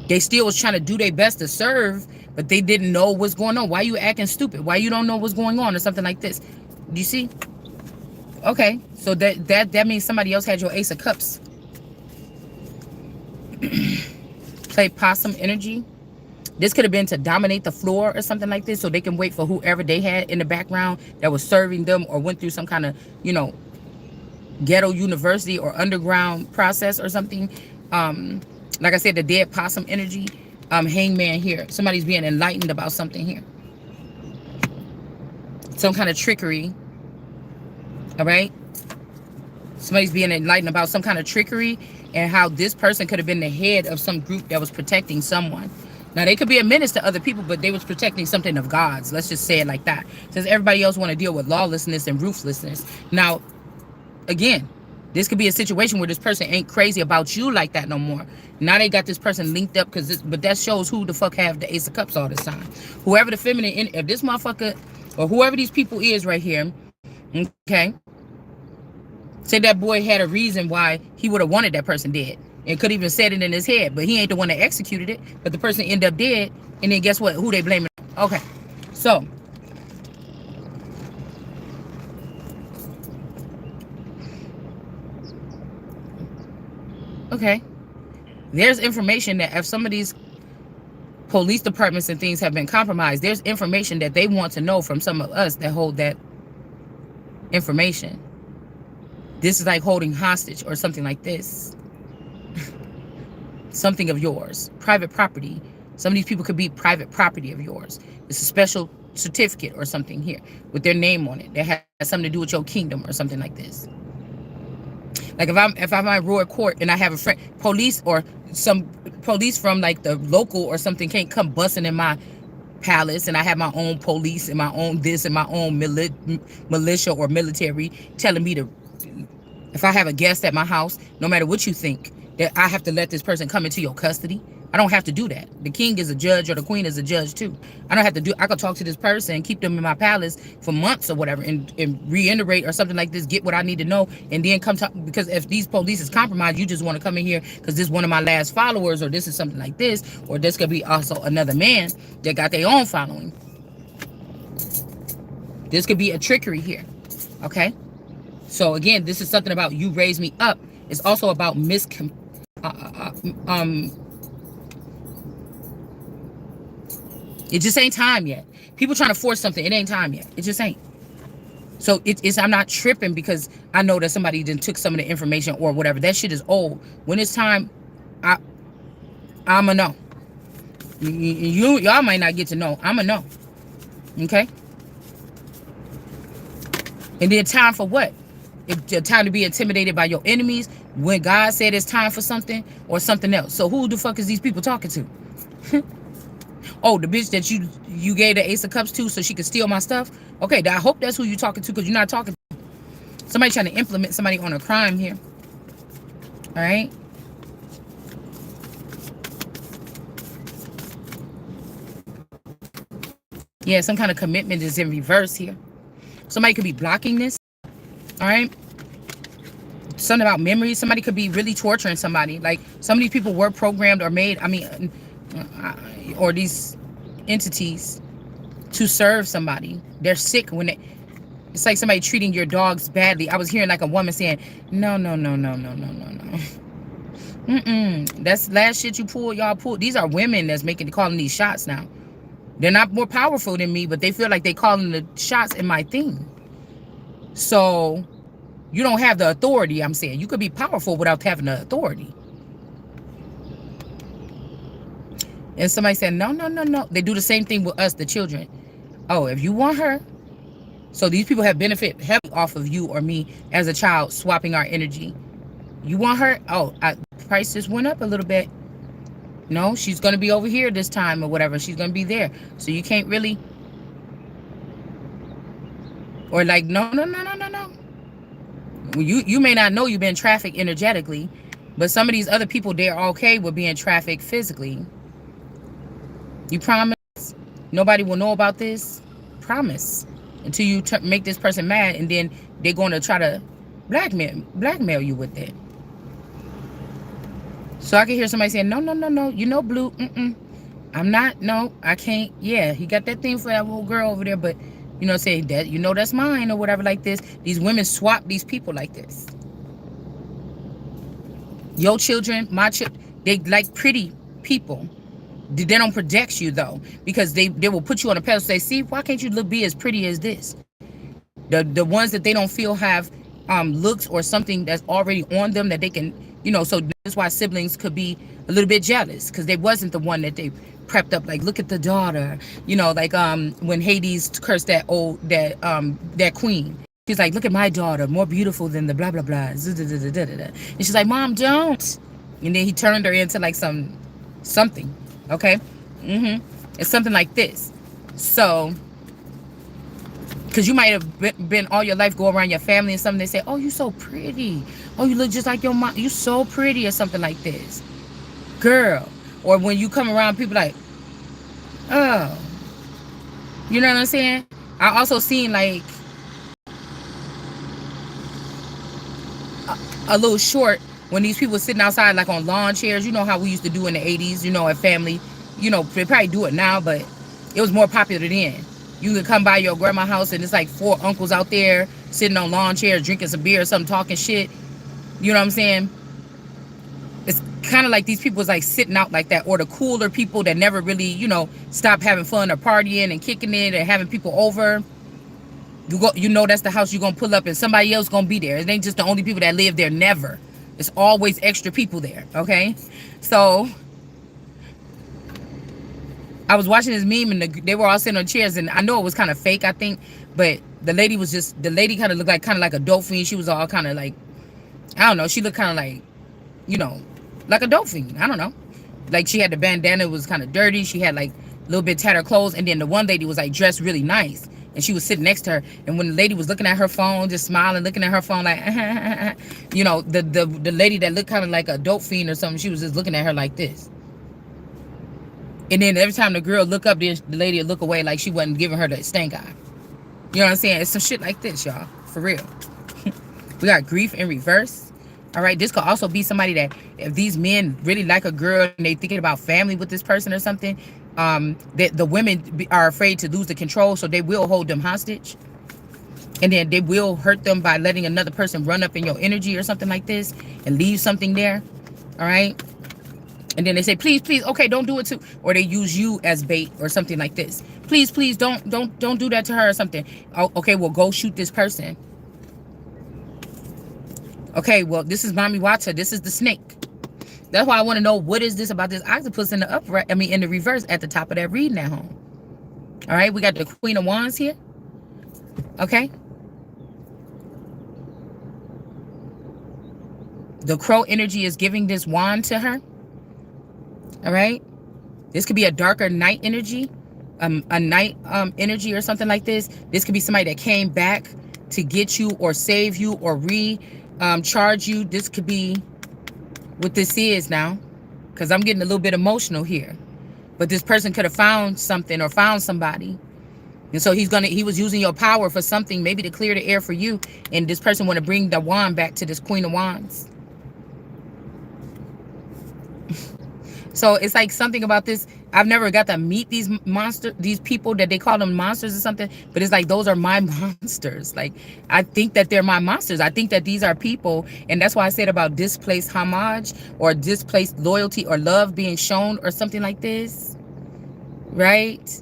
They still was trying to do their best to serve, but they didn't know what's going on. Why you acting stupid? Why you don't know what's going on or something like this? Do you see? Okay, so that means somebody else had your Ace of Cups. Play possum energy. This could have been to dominate the floor or something like this, so they can wait for whoever they had in the background that was serving them or went through some kind of, you know, ghetto university or underground process or something. Like I said, the dead possum energy. Hangman here. Somebody's being enlightened about something here. Some kind of trickery. All right. Somebody's being enlightened about some kind of trickery and how this person could have been the head of some group that was protecting someone. Now, they could be a menace to other people, but they was protecting something of God's. Let's just say it like that. Since everybody else want to deal with lawlessness and ruthlessness. Now, again, this could be a situation where this person ain't crazy about you like that no more. Now they got this person linked up, but that shows who the fuck have the Ace of Cups all this time. Whoever the feminine, if this motherfucker, or whoever these people is right here, okay, say that boy had a reason why he would have wanted that person dead. And could even said it in his head, but he ain't the one that executed it. But the person ended up dead, and then guess what? Who they blaming? Okay, so okay, there's information that if some of these police departments and things have been compromised, there's information that they want to know from some of us that hold that information. This is like holding hostage or something like this. Something of yours. Private property. Some of these people could be private property of yours. It's a special certificate or something here with their name on it that has something to do with your kingdom or something like this. Like if I'm at Royal Court and I have a friend, police or some police from like the local or something can't come busting in my palace, and I have my own police and my own this and my own militia or military telling me to, if I have a guest at my house, no matter what you think, that I have to let this person come into your custody. I don't have to do that. The king is a judge or the queen is a judge too. I don't have to do, I could talk to this person and keep them in my palace for months or whatever and reiterate or something like this, get what I need to know, and then come talk, because if these police is compromised, you just want to come in here because this is one of my last followers, or this is something like this, or this could be also another man that got their own following. This could be a trickery here. Okay? So again, this is something about you raise me up. It's also about it just ain't time yet. People trying to force something. It ain't time yet. It just ain't. So it's I'm not tripping because I know that somebody then took some of the information or whatever. That shit is old. When it's time, I'ma know. Y'all might not get to know. I'ma know. Okay? And then time for what? It's time to be intimidated by your enemies when God said it's time for something or something else. So who the fuck is these people talking to? Oh, the bitch that you gave the Ace of Cups to so she could steal my stuff? Okay, I hope that's who you're talking to, because you're not talking to somebody trying to implement somebody on a crime here. All right? Yeah, some kind of commitment is in reverse here. Somebody could be blocking this. All right? Something about memories. Somebody could be really torturing somebody. Like, some of these people were programmed or made, or these entities to serve somebody. They're sick when it's like somebody treating your dogs badly. I was hearing like a woman saying, no. That's last shit you pulled, y'all pulled. These are women that's calling these shots now. They're not more powerful than me, but they feel like they calling the shots in my thing. So you don't have the authority, I'm saying. You could be powerful without having the authority. And somebody said, no. They do the same thing with us, the children. Oh, if you want her. So these people have benefit heavily off of you or me as a child, swapping our energy. You want her? Oh, price just went up a little bit. No, she's going to be over here this time or whatever. She's going to be there. So you can't really. Or like, no, no, no, no, no, no. You may not know you've been trafficked energetically, but some of these other people, they're okay with being trafficked physically. You promise nobody will know about this? Promise. Until you make this person mad, and then they're going to try to blackmail you with it. So I can hear somebody saying, no, no, no, no, you know, Blue, I'm not, no, I can't. Yeah, he got that thing for that little girl over there, but, you know, say that, you know, that's mine or whatever like this. These women swap these people like this. Your children, my children, they like pretty people. They don't protect you though, because they will put you on a pedestal. Say, see, why can't you look be as pretty as this? The ones that they don't feel have looks or something that's already on them that they can, you know. So that's why siblings could be a little bit jealous, because they wasn't the one that they prepped up. Like, look at the daughter, you know, like when Hades cursed that queen. She's like, look at my daughter, more beautiful than the blah blah blah. And she's like, Mom, don't. And then he turned her into like something. Okay. It's something like this. So, because you might have been all your life go around your family and something, they say, oh, you so pretty, oh, you look just like your mom, you so pretty, or something like this, girl. Or when you come around people like, oh, you know what I'm saying. I also seen like a little short when these people sitting outside like on lawn chairs. You know how we used to do in the 80s, you know, at family. You know, they probably do it now, but it was more popular then. You could come by your grandma's house and it's like 4 uncles out there sitting on lawn chairs drinking some beer or something, talking shit. You know what I'm saying? It's kind of like these people was like sitting out like that, or the cooler people that never really, you know, stop having fun or partying and kicking it and having people over. You know that's the house you're gonna pull up and somebody else gonna be there. It ain't just the only people that live there. Never. It's always extra people there. Okay, so I was watching this meme and they were all sitting on chairs, and I know it was kind of fake, I think, but the lady kind of looked like a dolphin. She was all kind of like, I don't know. She looked kind of like, you know, like a dolphin. I don't know. Like she had the bandana, it was kind of dirty. She had like a little bit tattered clothes, and then the one lady was like dressed really nice, and she was sitting next to her. And when the lady was looking at her phone, just smiling, looking at her phone like, you know, the lady that looked kind of like a dope fiend or something, she was just looking at her like this. And then every time the girl look up, the lady would look away like she wasn't giving her the stank eye. You know what I'm saying? It's some shit like this, y'all. For real. We got grief in reverse. All right, this could also be somebody that, if these men really like a girl and they thinking about family with this person or something, that the women are afraid to lose the control, so they will hold them hostage. And then they will hurt them by letting another person run up in your energy or something like this and leave something there. All right. And then they say, please, please, okay, don't do it too. Or they use you as bait or something like this. Please, please, don't do that to her or something. Oh, okay, well, go shoot this person. Okay, well, this is Mommy Wata. This is the snake. That's why I want to know, what is this about this octopus in the upright, in the reverse at the top of that reading at home. All right, we got the Queen of Wands here. Okay. The crow energy is giving this wand to her. All right. This could be a darker night energy, a night energy or something like this. This could be somebody that came back to get you or save you or charge you. This could be what this is now, because I'm getting a little bit emotional here. But this person could have found something or found somebody. And so he was using your power for something, maybe to clear the air for you. And this person want to bring the wand back to this Queen of Wands. So it's like something about this. I've never got to meet these these people that they call them monsters or something, but it's like, those are my monsters. Like, I think that they're my monsters. I think that these are people. And that's why I said about displaced homage or displaced loyalty or love being shown or something like this. Right?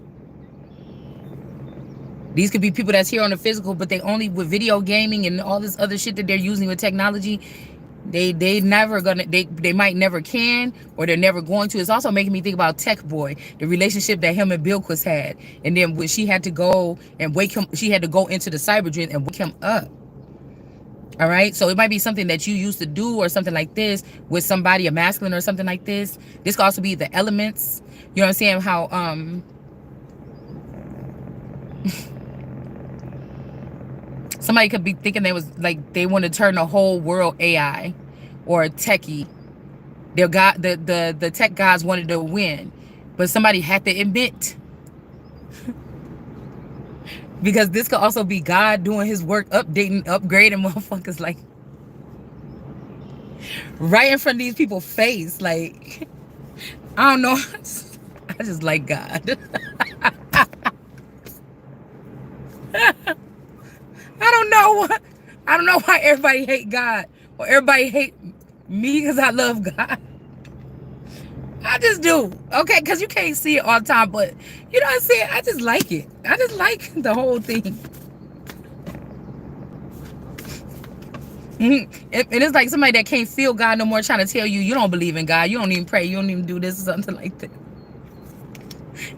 These could be people that's here on the physical, but they only with video gaming and all this other shit that they're using with technology. They might never can, or they're never going to. It's also making me think about Tech Boy, the relationship that him and Bilquis had, and then when she had to go and wake him, she had to go into the cyber dream and wake him up. All right, so it might be something that you used to do or something like this with somebody, a masculine or something like this. This could also be the elements. You know what I'm saying? How Somebody could be thinking they was like they want to turn the whole world AI or techie. The tech guys wanted to win, but somebody had to admit, because this could also be God doing his work, updating, upgrading motherfuckers, like right in front of these people's face. Like, I don't know. I just like God. I don't know. I don't know why everybody hate God or everybody hate me because I love God. I just do. Okay, because you can't see it all the time, but you know what I'm saying? I just like it. I just like the whole thing. And it's like somebody that can't feel God no more trying to tell you you don't believe in God. You don't even pray. You don't even do this or something like that.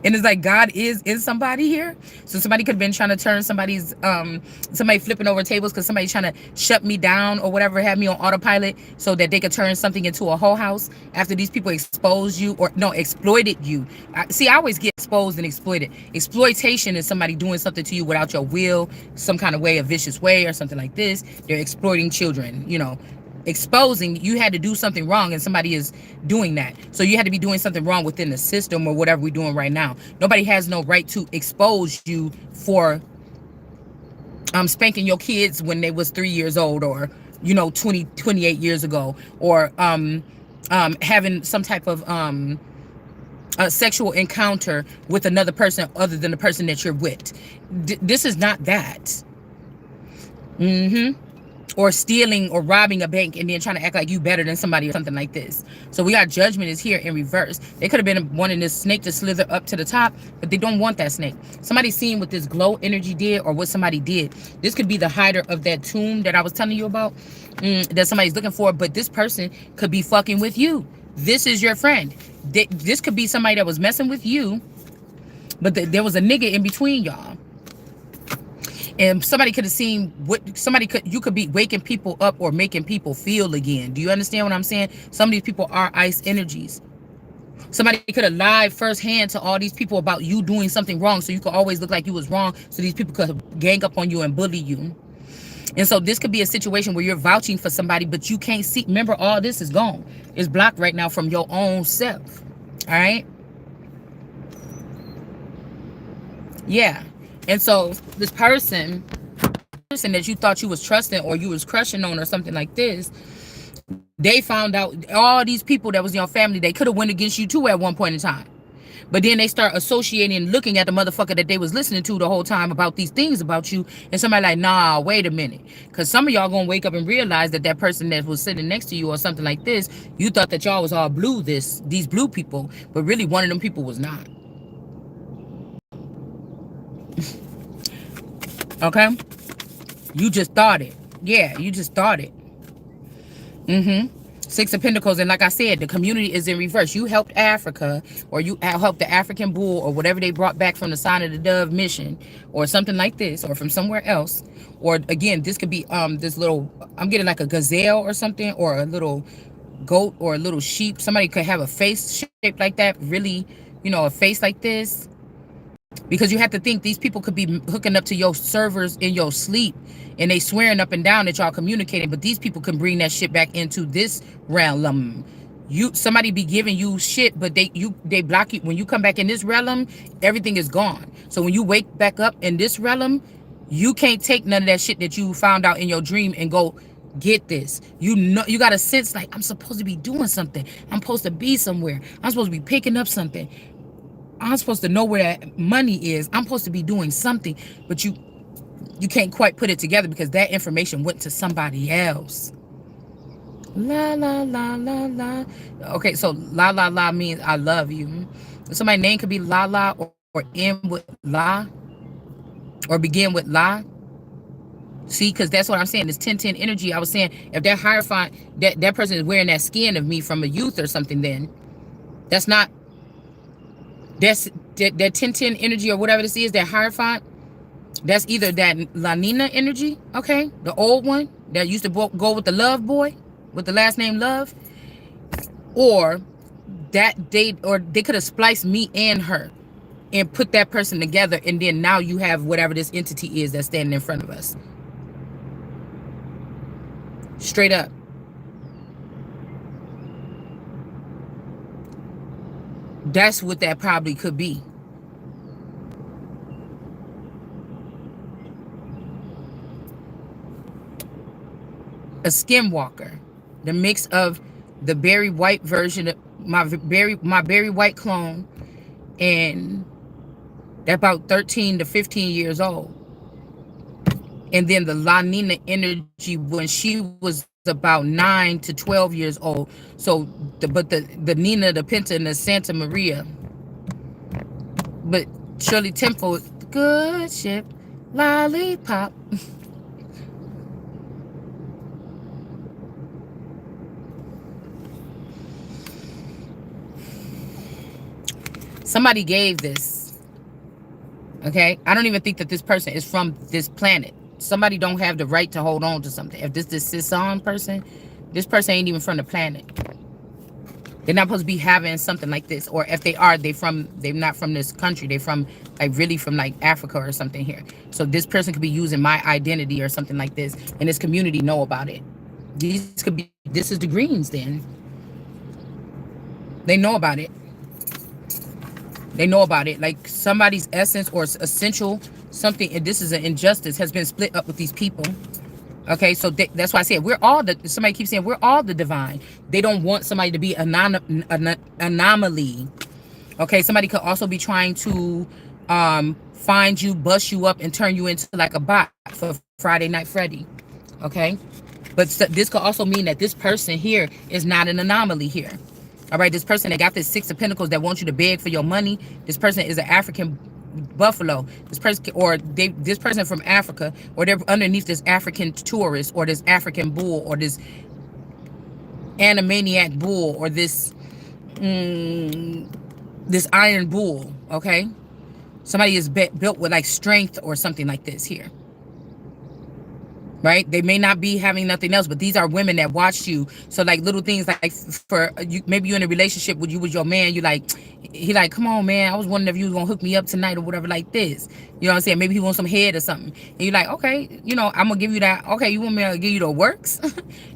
And it's like God is somebody here. So somebody could have been trying to turn somebody flipping over tables because somebody trying to shut me down or whatever, have me on autopilot so that they could turn something into a whole house after these people exposed you or no, exploited you. I always get exposed and exploited. Exploitation is somebody doing something to you without your will, some kind of way, a vicious way or something like this. They're exploiting children, you know. Exposing, you had to do something wrong and somebody is doing that, so you had to be doing something wrong within the system or whatever we're doing right now. Nobody has no right to expose you for spanking your kids when they was 3 years old, or 28 years ago, or having some type of a sexual encounter with another person other than the person that you're with. This is not that. Or stealing or robbing a bank and then trying to act like you better than somebody or something like this. So we got judgment is here in reverse. They could have been wanting this snake to slither up to the top, but they don't want that snake. Somebody seen what this glow energy did or what somebody did. This could be the hider of that tomb that I was telling you about, that somebody's looking for, but this person could be fucking with you. This is your friend. This could be somebody that was messing with you, but there was a nigga in between y'all. And somebody could have seen what you could be waking people up or making people feel again. Do you understand what I'm saying? Some of these people are ice energies. Somebody could have lied firsthand to all these people about you doing something wrong, so you could always look like you was wrong, so these people could gang up on you and bully you. And so this could be a situation where you're vouching for somebody, but you can't see. Remember, all this is gone. It's blocked right now from your own self. All right? Yeah. And so this person that you thought you was trusting or you was crushing on or something like this, they found out all these people that was in your family, they could have went against you too at one point in time. But then they start associating and looking at the motherfucker that they was listening to the whole time about these things about you. And somebody like, nah, wait a minute. Because some of y'all going to wake up and realize that that person that was sitting next to you or something like this, you thought that y'all was all blue, these blue people. But really one of them people was not. Okay? You just thought it. Yeah, you just thought it. Six of Pentacles. And like I said, the community is in reverse. You helped Africa, or you helped the African bull, or whatever they brought back from the Sign of the Dove mission, or something like this, or from somewhere else. Or again, this could be this little, I'm getting like a gazelle or something, or a little goat or a little sheep. Somebody could have a face shaped like that, really, a face like this. Because you have to think these people could be hooking up to your servers in your sleep, and they swearing up and down that y'all communicating, but these people can bring that shit back into this realm. Somebody be giving you shit, but they block you. When you come back in this realm, everything is gone. So when you wake back up in this realm, you can't take none of that shit that you found out in your dream and go get this. You got a sense like, I'm supposed to be doing something. I'm supposed to be somewhere. I'm supposed to be picking up something. I'm supposed to know where that money is. I'm supposed to be doing something, but you can't quite put it together because that information went to somebody else. La, la, la, la, la. Okay, so la, la, la means I love you. Somebody's name could be La La, or end with La, or begin with La. See, because that's what I'm saying. This 10-10 energy. I was saying, if that Hierophant, that person is wearing that skin of me from a youth or something, then that's not, that 10-10 energy or whatever this is, that Hierophant, that's either that La Nina energy, okay, the old one that used to go with the Love boy, with the last name Love, or that they could have spliced me and her and put that person together, and then now you have whatever this entity is that's standing in front of us. Straight up. That's what that probably could be. A skinwalker. The mix of the Barry White version of my Barry White clone, and that about 13 to 15 years old. And then the La Nina energy when she was about 9 to 12 years old. So the Nina, the Pinta, and the Santa Maria. But Shirley Temple, good ship, lollipop. Somebody gave this. Okay, I don't even think that this person is from this planet. Somebody don't have the right to hold on to something. If this Sisson person, this person ain't even from the planet. They're not supposed to be having something like this. Or if they are, they're not from this country. They're from like really from like Africa or something here. So this person could be using my identity or something like this, and this community know about it. This is the greens then. They know about it. They know about it. Like somebody's essence or essential something, and this is an injustice, has been split up with these people. Okay, so that's why I said we're all the. Somebody keeps saying we're all the divine. They don't want somebody to be an anomaly. Okay, somebody could also be trying to find you, bust you up, and turn you into like a bot for Friday Night Freddy. Okay, but this could also mean that this person here is not an anomaly here. All right, this person that got this Six of Pentacles that wants you to beg for your money. This person is an African buffalo. This person from Africa, or they're underneath this African tourist, or this African bull, or this animaniac bull, or this this iron bull. Okay, somebody is built with like strength or something like this here. Right, they may not be having nothing else, but these are women that watched you. So like little things like for you, maybe you're in a relationship with your man, you like, he like, come on man, I was wondering if you was gonna hook me up tonight or whatever like this, you know what I'm saying? Maybe he wants some head or something, and you're like, okay, you know, I'm gonna give you that. Okay, you want me to give you the works?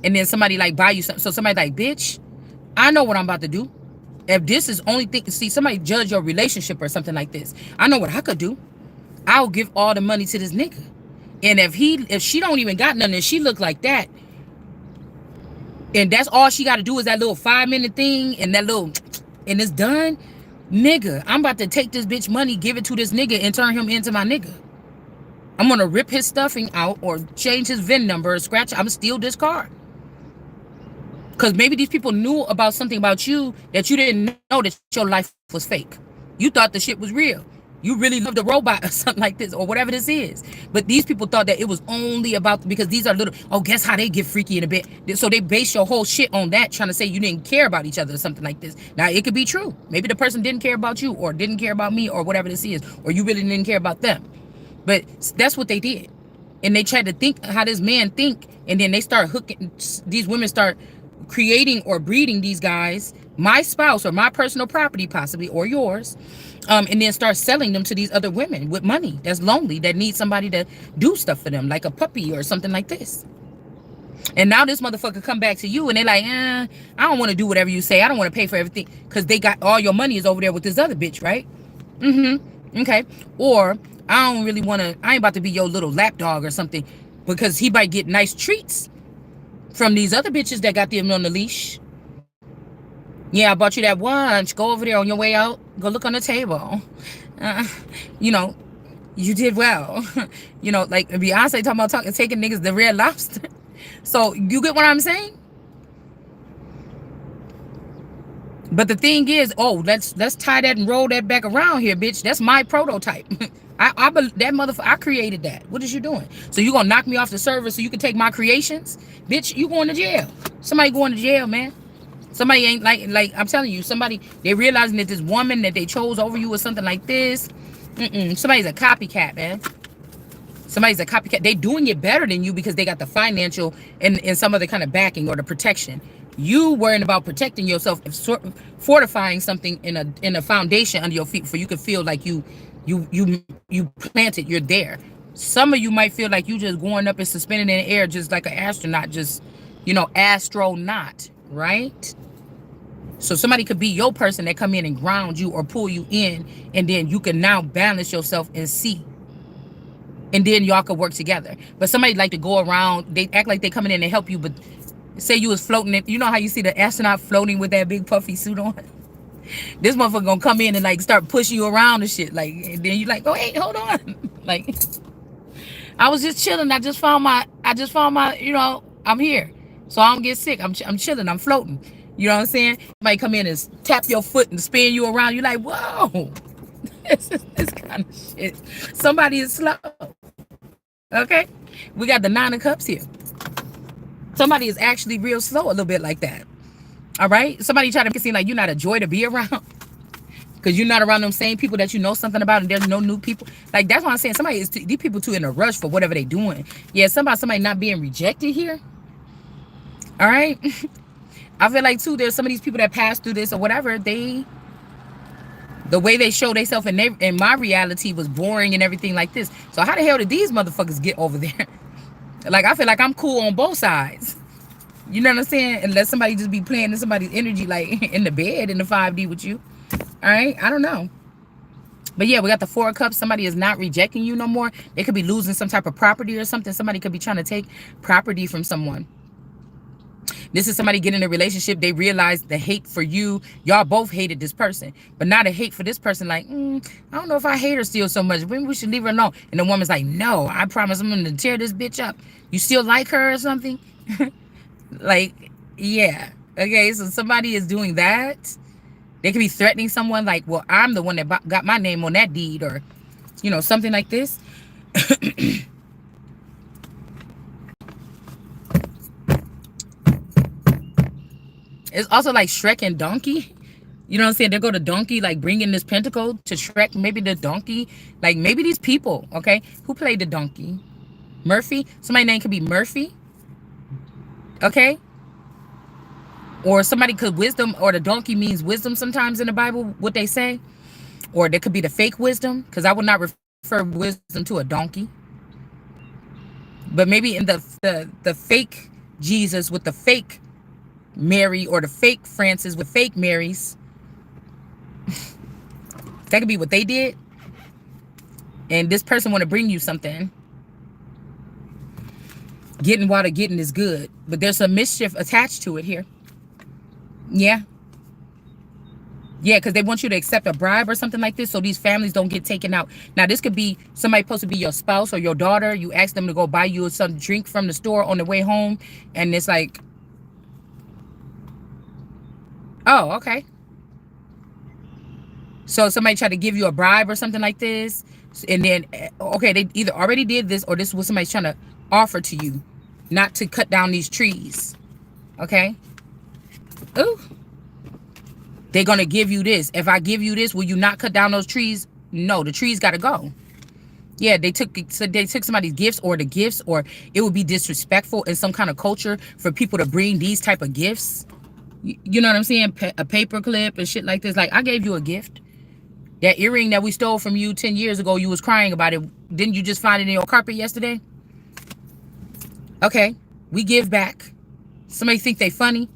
And then somebody like buy you something. So somebody like, bitch, I know what I'm about to do. If this is only thing, see, somebody judge your relationship or something like this, I know what I could do. I'll give all the money to this nigga. And if she don't even got nothing and she look like that, and that's all she got to do is that little 5-minute thing and that little, and it's done, nigga, I'm about to take this bitch money, give it to this nigga, and turn him into my nigga. I'm gonna rip his stuffing out or change his VIN number or scratch. I'm gonna steal this car. Because maybe these people knew about something about you that you didn't know, that your life was fake. You thought the shit was real. You really loved a robot or something like this, or whatever this is. But these people thought that it was only about, because these are little, oh, guess how they get freaky in a bit. So they base your whole shit on that, trying to say you didn't care about each other or something like this. Now, it could be true. Maybe the person didn't care about you, or didn't care about me, or whatever this is, or you really didn't care about them. But that's what they did. And they tried to think how this man think, and then they start hooking, these women start creating or breeding these guys, my spouse or my personal property possibly, or yours, and then start selling them to these other women with money that's lonely, that need somebody to do stuff for them, like a puppy or something like this. And now this motherfucker come back to you and they're like, I don't want to do whatever you say. I don't want to pay for everything, because they got all your money is over there with this other bitch, right? Okay. Or I don't really want to, I ain't about to be your little lapdog or something, because he might get nice treats from these other bitches that got them on the leash. Yeah, I bought you that lunch. Go over there on your way out. Go look on the table. You know, you did well. You know, like Beyonce talking about taking niggas the Red Lobster. So you get what I'm saying? But the thing is, oh, let's tie that and roll that back around here, bitch. That's my prototype. That motherfucker, I created that. What is you doing? So you gonna knock me off the server so you can take my creations? Bitch, you going to jail. Somebody going to jail, man. Somebody ain't like I'm telling you, somebody, they realizing that this woman that they chose over you or something like this. Somebody's a copycat, man. Somebody's a copycat. They doing it better than you because they got the financial and some other kind of backing or the protection. You worrying about protecting yourself, fortifying something in a foundation under your feet, for you can feel like you planted, you're there. Some of you might feel like you just going up and suspended in the air, just like an astronaut, just Astronaut, right? So somebody could be your person that come in and ground you or pull you in, and then you can now balance yourself and see. And then y'all could work together. But somebody like to go around, they act like they coming in and help you, but say you was floating it. You know how you see the astronaut floating with that big puffy suit on? This motherfucker gonna come in and like start pushing you around and shit. Like, and then you like, oh hey, hold on. Like, I was just chilling. I just found my, I'm here. So I don't get sick. I'm chilling. I'm floating. You know what I'm saying? Somebody come in and tap your foot and spin you around. You're like, whoa. This kind of shit. Somebody is slow. Okay? We got the 9 of Cups here. Somebody is actually real slow a little bit like that. All right? Somebody try to make it seem like you're not a joy to be around. Because you're not around them same people that you know something about, and there's no new people. Like, that's why I'm saying somebody is these people too in a rush for whatever they doing. Yeah, somebody not being rejected here. All right? I feel like too, there's some of these people that pass through this or whatever, the way they show themselves in my reality was boring and everything like this. So how the hell did these motherfuckers get over there? Like, I feel like I'm cool on both sides. You know what I'm saying? Unless somebody just be playing in somebody's energy, like in the bed in the 5D with you. All right? I don't know. But yeah, we got the 4 of Cups. Somebody is not rejecting you no more. They could be losing some type of property or something. Somebody could be trying to take property from someone. This is somebody getting in a relationship. They realize the hate for you. Y'all both hated this person. But now the hate for this person, like, I don't know if I hate her still so much. Maybe we should leave her alone. And the woman's like, no, I promise I'm going to tear this bitch up. You still like her or something? Like, yeah. Okay, so somebody is doing that. They could be threatening someone like, well, I'm the one that got my name on that deed, or, something like this. It's also like Shrek and Donkey. You know what I'm saying? They go to Donkey, like bringing this pentacle to Shrek. Maybe the donkey, like maybe these people, okay? Who played the donkey? Murphy? Somebody's name could be Murphy. Okay? Or somebody could wisdom, or the donkey means wisdom sometimes in the Bible, what they say. Or there could be the fake wisdom, because I would not refer wisdom to a donkey. But maybe in the fake Jesus with the fake Mary, or the fake Francis with fake Marys. That could be what they did. And this person want to bring you something. Getting while the getting is good. But there's some mischief attached to it here. Yeah. Yeah, because they want you to accept a bribe or something like this, so these families don't get taken out. Now, this could be somebody supposed to be your spouse or your daughter. You ask them to go buy you some drink from the store on the way home. And it's like, oh, okay. So somebody tried to give you a bribe or something like this. And then, okay, they either already did this, or this is what somebody's trying to offer to you. Not to cut down these trees. Okay? Ooh. They're going to give you this. If I give you this, will you not cut down those trees? No, the trees got to go. Yeah, they took somebody's gifts, or the gifts, or it would be disrespectful in some kind of culture for people to bring these type of gifts. You know what I'm saying? A paper clip and shit like this. Like, I gave you a gift. That earring that we stole from you 10 years ago, you was crying about it. Didn't you just find it in your carpet yesterday? Okay, we give back. Somebody think they funny?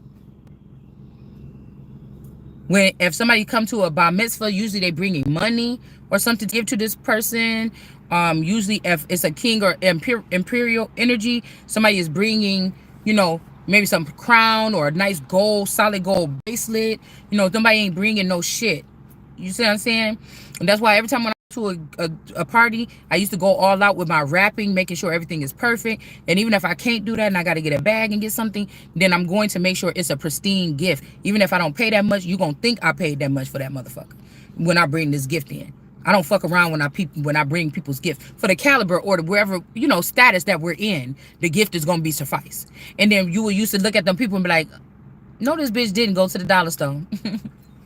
If somebody come to a bar mitzvah, usually they bringing money or something to give to this person. Usually if it's a king or imperial energy, somebody is bringing, maybe some crown or a nice solid gold bracelet. Somebody ain't bringing no shit. You see what I'm saying? And that's why every time when I go to a party, I used to go all out with my wrapping, making sure everything is perfect. And even if I can't do that and I got to get a bag and get something, then I'm going to make sure it's a pristine gift. Even if I don't pay that much, you're going to think I paid that much for that motherfucker when I bring this gift in. I don't fuck around when I bring people's gift. For the caliber or the wherever, status that we're in, the gift is going to be suffice. And then you will used to look at them people and be like, no, this bitch didn't go to the dollar store.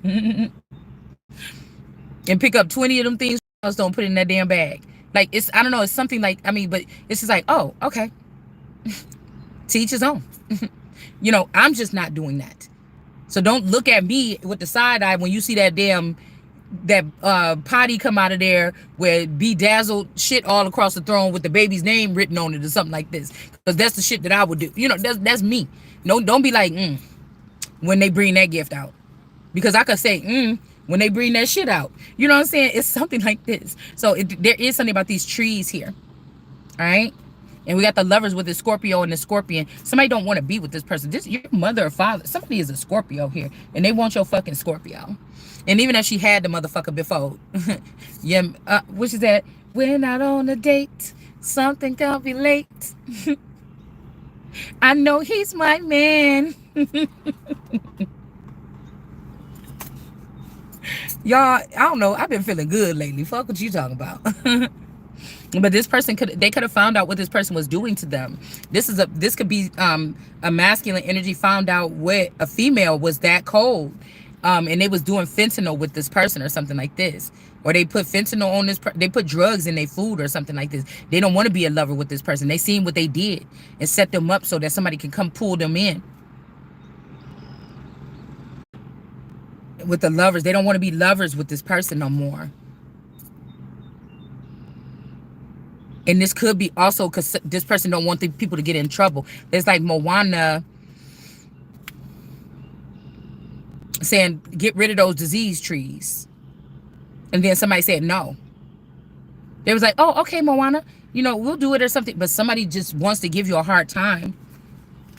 And pick up 20 of them things, don't put in that damn bag. Like, I don't know, it's something like, but it's just like, oh, okay. To each his own. I'm just not doing that. So don't look at me with the side eye when you see that potty come out of there with bedazzled shit all across the throne with the baby's name written on it or something like this. Because that's the shit that I would do. That's me. No, don't be like, when they bring that gift out. Because I could say, when they bring that shit out. You know what I'm saying? It's something like this. So there is something about these trees here. All right. And we got the lovers with the Scorpio and the Scorpion. Somebody don't want to be with this person. This your mother or father. Somebody is a Scorpio here, and they want your fucking Scorpio. And even if she had the motherfucker before, yeah, which is that we're not on a date. Something gonna be late. I know he's my man. Y'all, I don't know. I've been feeling good lately. Fuck what you talking about. But this person they could have found out what this person was doing to them. This could be a masculine energy found out what a female was that cold. And they was doing fentanyl with this person or something like this. Or they put fentanyl on this they put drugs in their food or something like this. They don't want to be a lover with this person. They seen what they did and set them up so that somebody can come pull them in. With the lovers, they don't want to be lovers with this person no more. And this could be also because this person don't want the people to get in trouble. It's like Moana saying, get rid of those disease trees. And then somebody said no. They was like, oh, okay, Moana, we'll do it or something. But somebody just wants to give you a hard time.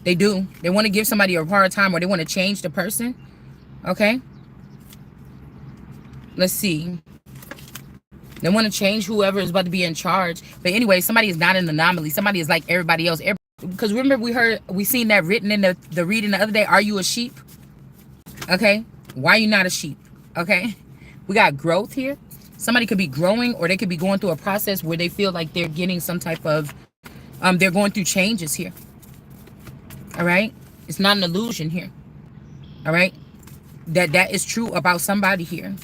They do. They want to give somebody a hard time, or they want to change the person. Okay. Let's see. They want to change whoever is about to be in charge. But anyway, somebody is not an anomaly. Somebody is like everybody else. Because remember, we seen that written in the reading the other day. Are you a sheep? Okay. Why are you not a sheep? Okay. We got growth here. Somebody could be growing, or they could be going through a process where they feel like they're getting some type of, they're going through changes here. All right. It's not an illusion here. All right. That is true about somebody here.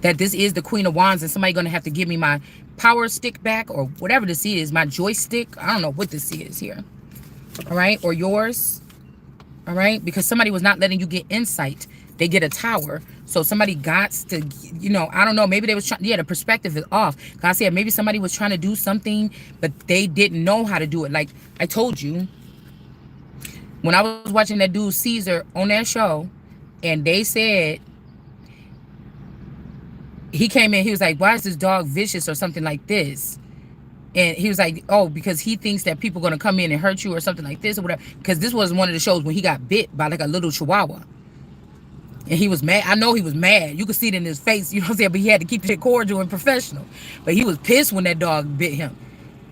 That this is the Queen of Wands, and somebody gonna have to give me my power stick back, or whatever this is, my joystick. I don't know what this is here. All right, or yours. All right, because somebody was not letting you get insight. They get a tower, so somebody got to, I don't know. Maybe they was trying. Yeah, the perspective is off. God said maybe somebody was trying to do something, but they didn't know how to do it. Like I told you, when I was watching that dude Caesar on that show, and they said. He came in, he was like, why is this dog vicious or something like this? And he was like, oh, because he thinks that people are going to come in and hurt you or something like this or whatever. Because this was one of the shows when he got bit by like a little chihuahua. And he was mad. I know he was mad. You could see it in his face, you know what I'm saying? But he had to keep it cordial and professional. But he was pissed when that dog bit him.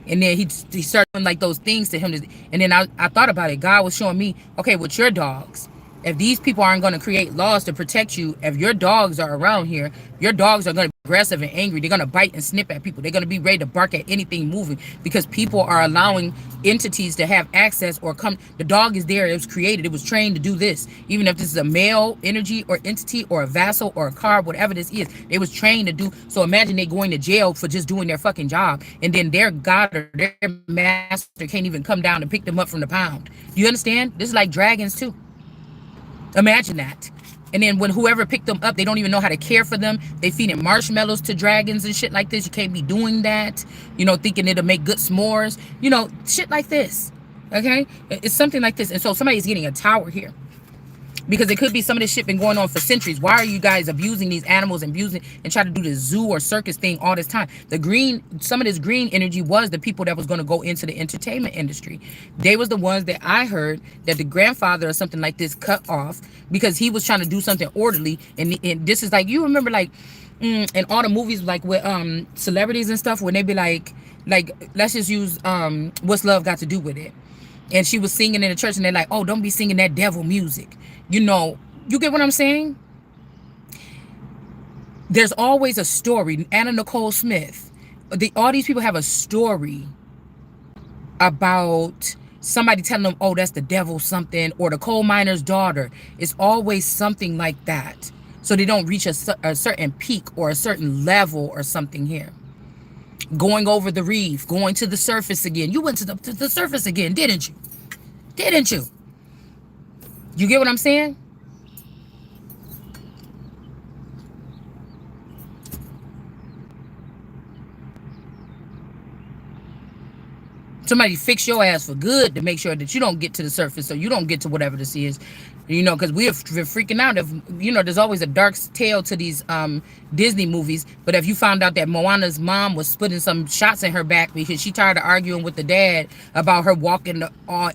And then he started doing like those things to him. And then I thought about it. God was showing me, okay, with your dogs, if these people aren't going to create laws to protect you, if your dogs are around here, your dogs are going to be aggressive and angry. They're going to bite and snip at people. They're going to be ready to bark at anything moving, because people are allowing entities to have access or come. The dog is there. It was created. It was trained to do this. Even if this is a male energy or entity or a vassal or a car, whatever this is, it was trained to do. So imagine they going to jail for just doing their fucking job. And then their God or their master can't even come down and pick them up from the pound. You understand? This is like dragons too. Imagine that. And then when whoever picked them up, they don't even know how to care for them. They feeding marshmallows to dragons and shit like this. You can't be doing that. Thinking it'll make good s'mores. Shit like this. Okay? It's something like this. And so somebody's getting a tower here. Because it could be some of this shit been going on for centuries. Why are you guys abusing these animals and try to do this zoo or circus thing all this time? Some of this green energy was the people that was going to go into the entertainment industry. They was the ones that I heard that the grandfather or something like this cut off because he was trying to do something orderly. And this is like, you remember like in all the movies like with celebrities and stuff when they be like let's just use What's Love Got to Do with It? And she was singing in the church and they're like, oh, don't be singing that devil music. You get what I'm saying? There's always a story. Anna Nicole Smith. All these people have a story about somebody telling them, oh, that's the devil something, or the coal miner's daughter. It's always something like that. So they don't reach a certain peak or a certain level or something here. Going over the reef, going to the surface again. You went to the surface again, didn't you? Didn't you? You get what I'm saying? Somebody fix your ass for good to make sure that you don't get to the surface, so you don't get to whatever this is. Because we're freaking out. If there's always a dark tale to these Disney movies. But if you found out that Moana's mom was putting some shots in her back because she tired of arguing with the dad about her walking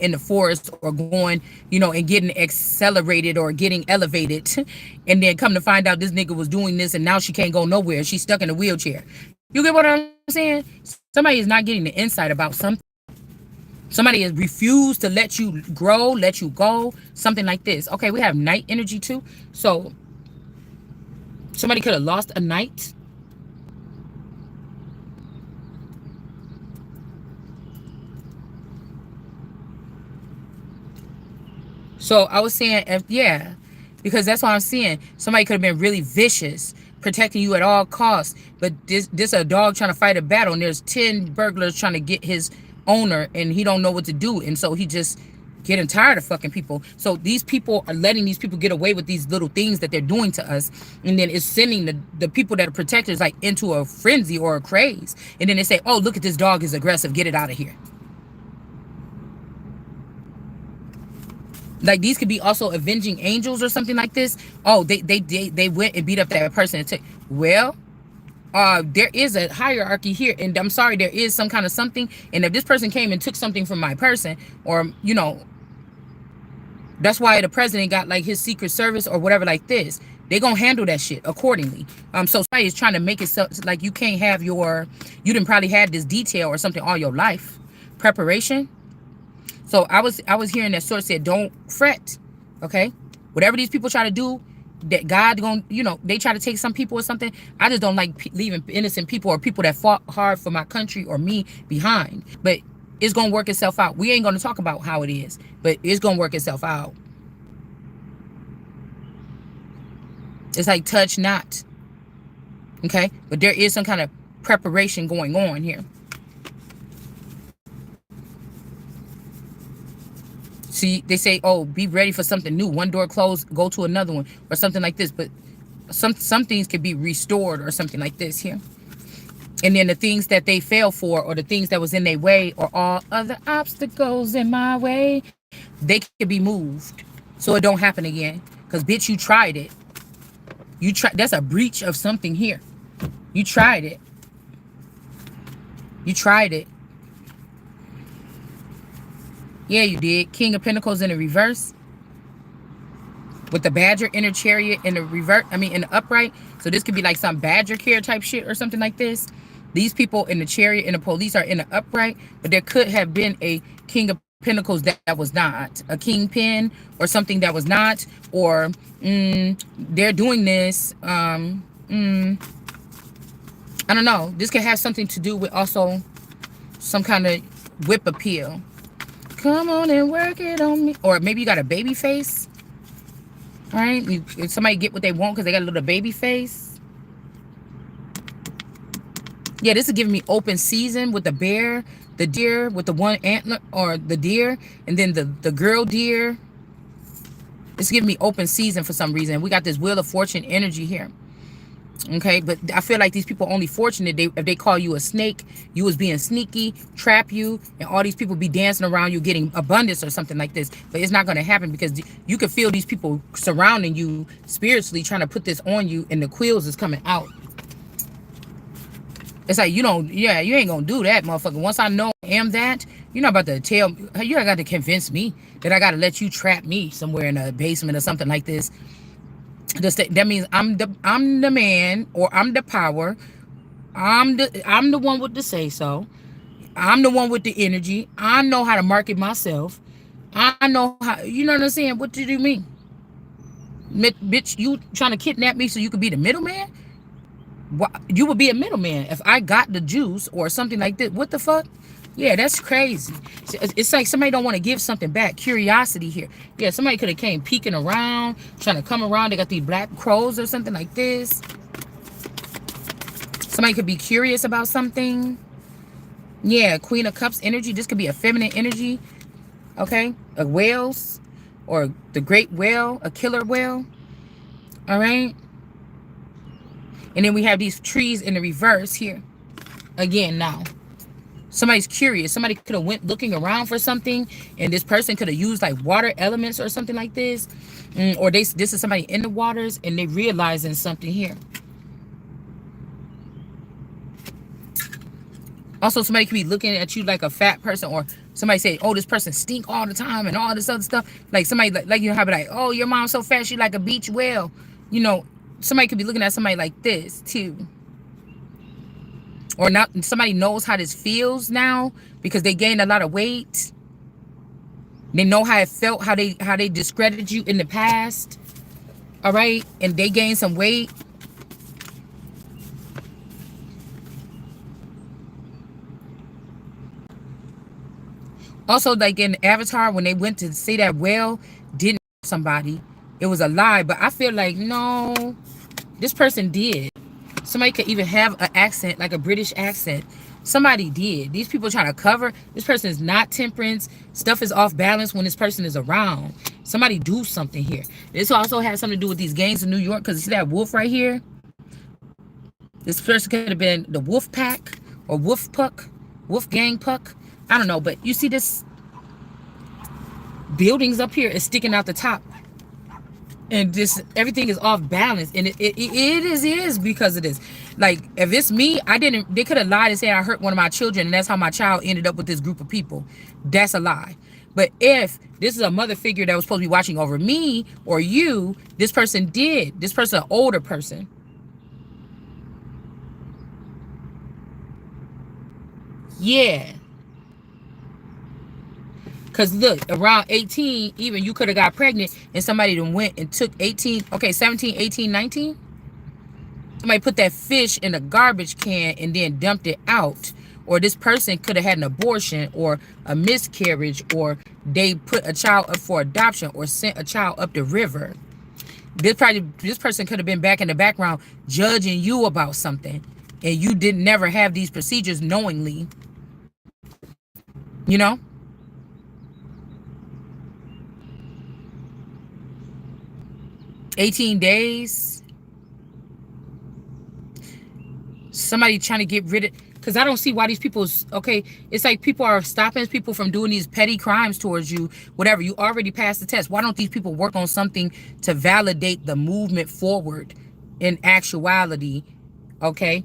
in the forest or going, and getting accelerated or getting elevated, and then come to find out this nigga was doing this, and now she can't go nowhere. She's stuck in a wheelchair. You get what I'm saying? Somebody is not getting the insight about something. Somebody has refused to let you grow, let you go, something like this. Okay, we have night energy too. So somebody could have lost a night. So I was saying, yeah, because that's what I'm seeing. Somebody could have been really vicious, protecting you at all costs. But this a dog trying to fight a battle, and there's 10 burglars trying to get his owner, and he don't know what to do, and so he just getting tired of fucking people. So these people are letting these people get away with these little things that they're doing to us, and then it's sending the people that are protectors like into a frenzy or a craze, and then they say, oh, look at this dog is aggressive, get it out of here. Like these could be also avenging angels or something like this. Oh, they went and beat up that person and took. Well, there is a hierarchy here, and I'm sorry, there is some kind of something. And if this person came and took something from my person, or that's why the president got like his secret service or whatever like this. They gonna handle that shit accordingly. So somebody is trying to make it so like you can't have you didn't probably had this detail or something all your life. Preparation. So I was hearing that source said, don't fret, okay? Whatever these people try to do, that God gonna, they try to take some people or something. I just don't like leaving innocent people or people that fought hard for my country or me behind. But it's gonna work itself out. We ain't gonna talk about how it is, but it's gonna work itself out. It's like touch not, okay? But there is some kind of preparation going on here. See, they say, oh, be ready for something new. One door closed, go to another one, or something like this. But some things can be restored or something like this here. And then the things that they fell for, or the things that was in their way, or all other obstacles in my way, they can be moved so it don't happen again. Because, bitch, you tried it. That's a breach of something here. You tried it. You tried it. Yeah, you did. King of Pentacles in the reverse. With the Badger inner chariot in the reverse. I mean, in the upright. So this could be like some Badger care type shit or something like this. These people in the chariot and the police are in the upright. But there could have been a King of Pentacles that was not. A kingpin or something that was not. Or they're doing this. I don't know. This could have something to do with also some kind of whip appeal. Come on and work it on me. Or maybe you got a baby face. All right. Somebody get what they want because they got a little baby face. Yeah, this is giving me open season with the bear, the deer with the one antler, or the deer, and then the girl deer. It's giving me open season for some reason. We got this Wheel of Fortune energy here. Okay, but I feel like these people are only fortunate if they call you a snake, you was being sneaky, trap you, and all these people be dancing around you getting abundance or something like this. But it's not going to happen because you can feel these people surrounding you spiritually trying to put this on you, and the quills is coming out. It's like, you ain't going to do that, motherfucker. Once I know I am that, you're not about to tell me, you got to convince me that I got to let you trap me somewhere in a basement or something like this. That means I'm the man, or I'm the power. I'm the one with the say so. I'm the one with the energy. I know how to market myself. I know how. You know what I'm saying? What do you mean, bitch? You trying to kidnap me so you could be the middleman? You would be a middleman if I got the juice or something like that. What the fuck? Yeah, that's crazy. It's like somebody don't want to give something back. Curiosity here. Yeah, somebody could have came peeking around, trying to come around. They got these black crows or something like this. Somebody could be curious about something. Yeah, Queen of Cups energy. This could be a feminine energy. Okay, a whales or the great whale, a killer whale. All right. And then we have these trees in the reverse here. Again now. Somebody's curious. Somebody could have went looking around for something, and this person could have used like water elements or something like this. Or this is somebody in the waters and they realizing something here. Also, somebody could be looking at you like a fat person, or somebody say, oh, this person stink all the time and all this other stuff. Like somebody like you know how be like, oh, your mom's so fat, she like a beach whale. You know, somebody could be looking at somebody like this too. Or not, somebody knows how this feels now because they gained a lot of weight. They know how it felt, how they discredited you in the past. All right, and they gained some weight. Also, like in Avatar, when they went to say that whale didn't somebody, it was a lie. But I feel like, no, this person did. Somebody could even have an accent, like a British accent. Somebody did. These people trying to cover. This person is not temperance. Stuff is off balance when this person is around. Somebody do something here. This also has something to do with these gangs in New York, because you see that wolf right here? This person could have been the wolf pack or wolf puck, wolf gang puck. I don't know, but you see this buildings up here is sticking out the top. And this, everything is off balance. And it is because of this. Like, if it's me, they could have lied and said I hurt one of my children, and that's how my child ended up with this group of people. That's a lie. But if this is a mother figure that was supposed to be watching over me or you, this person did. This person, an older person. Yeah. Because look, around 18, even you could have got pregnant and somebody then went and took 18, okay, 17, 18, 19. Somebody put that fish in a garbage can and then dumped it out. Or this person could have had an abortion or a miscarriage, or they put a child up for adoption or sent a child up the river. This person could have been back in the background judging you about something, and you didn't never have these procedures knowingly. You know? $18 days. Somebody trying to get rid of, because I don't see why these people's, okay, it's like people are stopping people from doing these petty crimes towards you, whatever. You already passed the test. Why don't these people work on something to validate the movement forward in actuality, okay?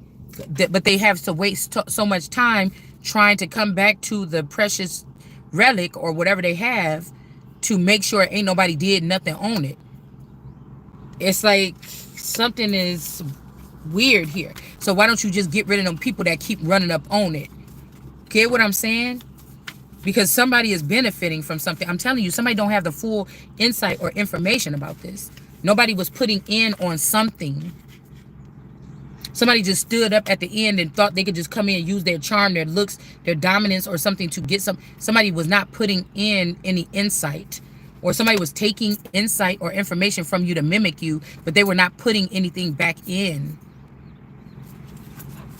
But they have to waste so much time trying to come back to the precious relic or whatever they have to make sure ain't nobody did nothing on it. It's like something is weird here. So why don't you just get rid of them people that keep running up on it? Get what I'm saying? Because somebody is benefiting from something. I'm telling you, somebody don't have the full insight or information about this. Nobody was putting in on something. Somebody just stood up at the end and thought they could just come in and use their charm, their looks, their dominance or something to get some. Somebody was not putting in any insight. Or somebody was taking insight or information from you to mimic you, but they were not putting anything back in.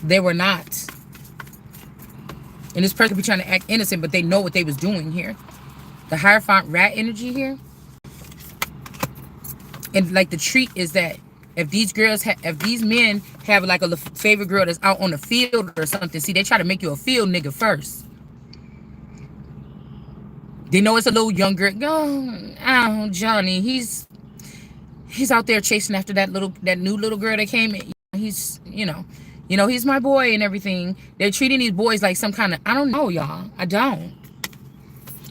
They were not. And this person could be trying to act innocent, but they know what they was doing here. The Hierophant rat energy here. And like the treat is that if these girls, if these men have like a favorite girl that's out on the field or something, see, they try to make you a field nigga first. They know it's a little younger. Oh, Johnny, he's out there chasing after that new little girl that came in. He's, you know, he's my boy and everything. They're treating these boys like some kind of, I don't know, y'all. I don't.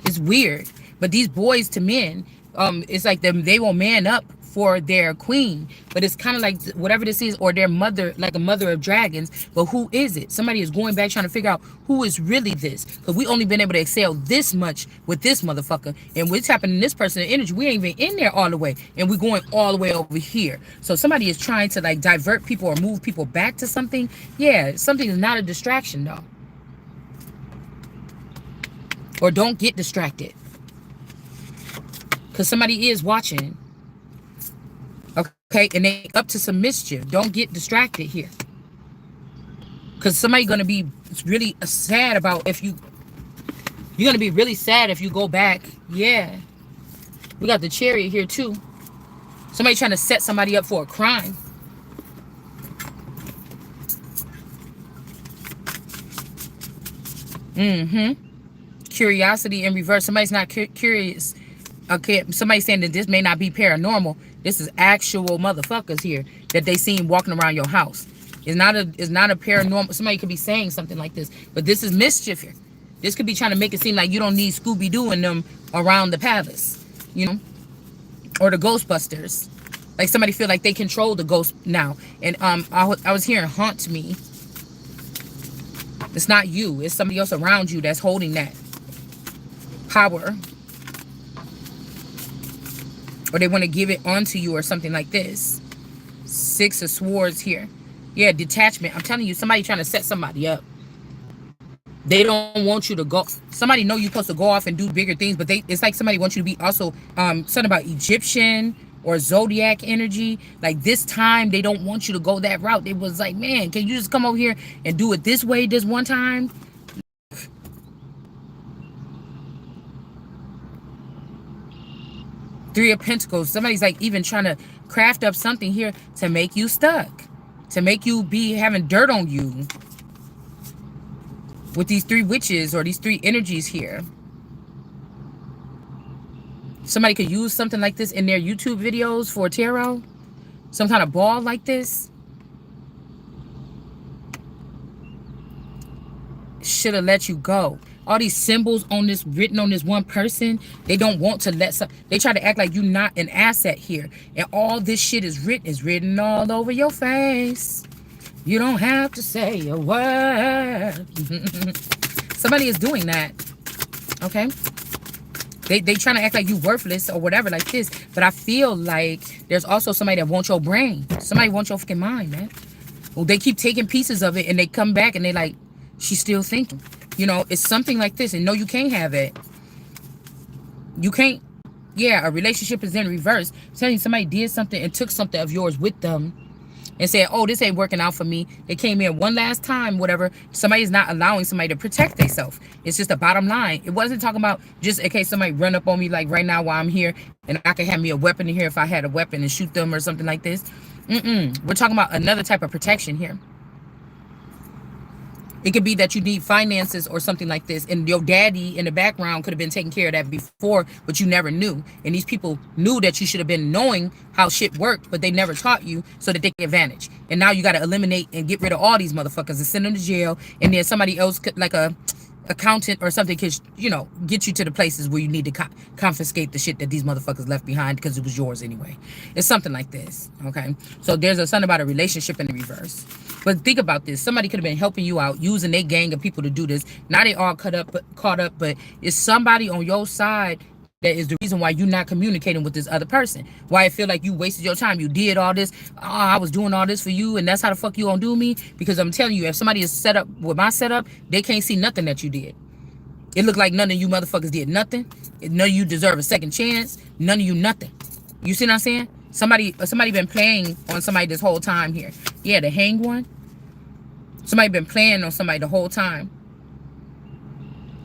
It's weird. But these boys to men, it's like they will man up for their queen. But it's kind of like whatever this is, or their mother, like a mother of dragons. But who is it? Somebody is going back trying to figure out who is really this. Because we only been able to excel this much with this motherfucker. And what's happening in this person's energy, we ain't even in there all the way. And we're going all the way over here. So somebody is trying to like divert people or move people back to something. Yeah, something is not a distraction though. Or don't get distracted. Because somebody is watching. Okay, and they up to some mischief. Don't get distracted here. Because somebody's going to be really sad about if you're going to be really sad if you go back. Yeah. We got the Chariot here too. Somebody trying to set somebody up for a crime. Mm-hmm. Curiosity in reverse. Somebody's not curious. Okay, somebody's saying that this may not be paranormal. This is actual motherfuckers here that they seen walking around your house. It's not a paranormal. Somebody could be saying something like this, but this is mischief here. This could be trying to make it seem like you don't need Scooby Doo and them around the palace, you know, or the Ghostbusters. Like somebody feel like they control the ghost now. And I was hearing haunt me. It's not you. It's somebody else around you that's holding that power. Or they want to give it onto you or something like this. Six of Swords here. Yeah, detachment. I'm telling you, somebody trying to set somebody up. They don't want you to go. Somebody know you're supposed to go off and do bigger things, but it's like somebody wants you to be also something about Egyptian or zodiac energy. Like this time, they don't want you to go that route. It was like, man, can you just come over here and do it this way this one time? Three of Pentacles. Somebody's like even trying to craft up something here to make you stuck, to make you be having dirt on you. With these three witches or these three energies here. Somebody could use something like this in their YouTube videos for tarot. Some kind of ball like this. Should have let you go. All these symbols on this, written on this one person, they don't want to let some, they try to act like you're not an asset here. And all this shit is written all over your face. You don't have to say a word. Somebody is doing that. Okay? They trying to act like you worthless or whatever like this. But I feel like there's also somebody that wants your brain. Somebody wants your fucking mind, man. Well, they keep taking pieces of it and they come back and they like, she's still thinking. You know, it's something like this. And no, you can't have it. You can't. Yeah, a relationship is in reverse. I'm telling you, somebody did something and took something of yours with them. And said, oh, this ain't working out for me. They came in one last time, whatever. Somebody's not allowing somebody to protect themselves. It's just a bottom line. It wasn't talking about just in case somebody run up on me like right now while I'm here and I could have me a weapon in here if I had a weapon and shoot them or something like this. We're talking about another type of protection here. It could be that you need finances or something like this. And your daddy in the background could have been taking care of that before, but you never knew. And these people knew that you should have been knowing how shit worked, but they never taught you so that they can advantage. And now you got to eliminate and get rid of all these motherfuckers and send them to jail. And then somebody else could, like a accountant or something, could, you know, get you to the places where you need to confiscate the shit that these motherfuckers left behind because it was yours anyway. It's something like this. Okay. So there's something about a relationship in the reverse. But think about this. Somebody could have been helping you out, using their gang of people to do this. Now they all caught up, but it's somebody on your side that is the reason why you're not communicating with this other person. Why I feel like you wasted your time. You did all this. Oh, I was doing all this for you, and that's how the fuck you gonna do me? Because I'm telling you, if somebody is set up with my setup, they can't see nothing that you did. It looked like none of you motherfuckers did nothing. None of you deserve a second chance. None of you nothing. You see what I'm saying? Somebody been playing on somebody this whole time here. Yeah, the hanged one. Somebody been playing on somebody the whole time.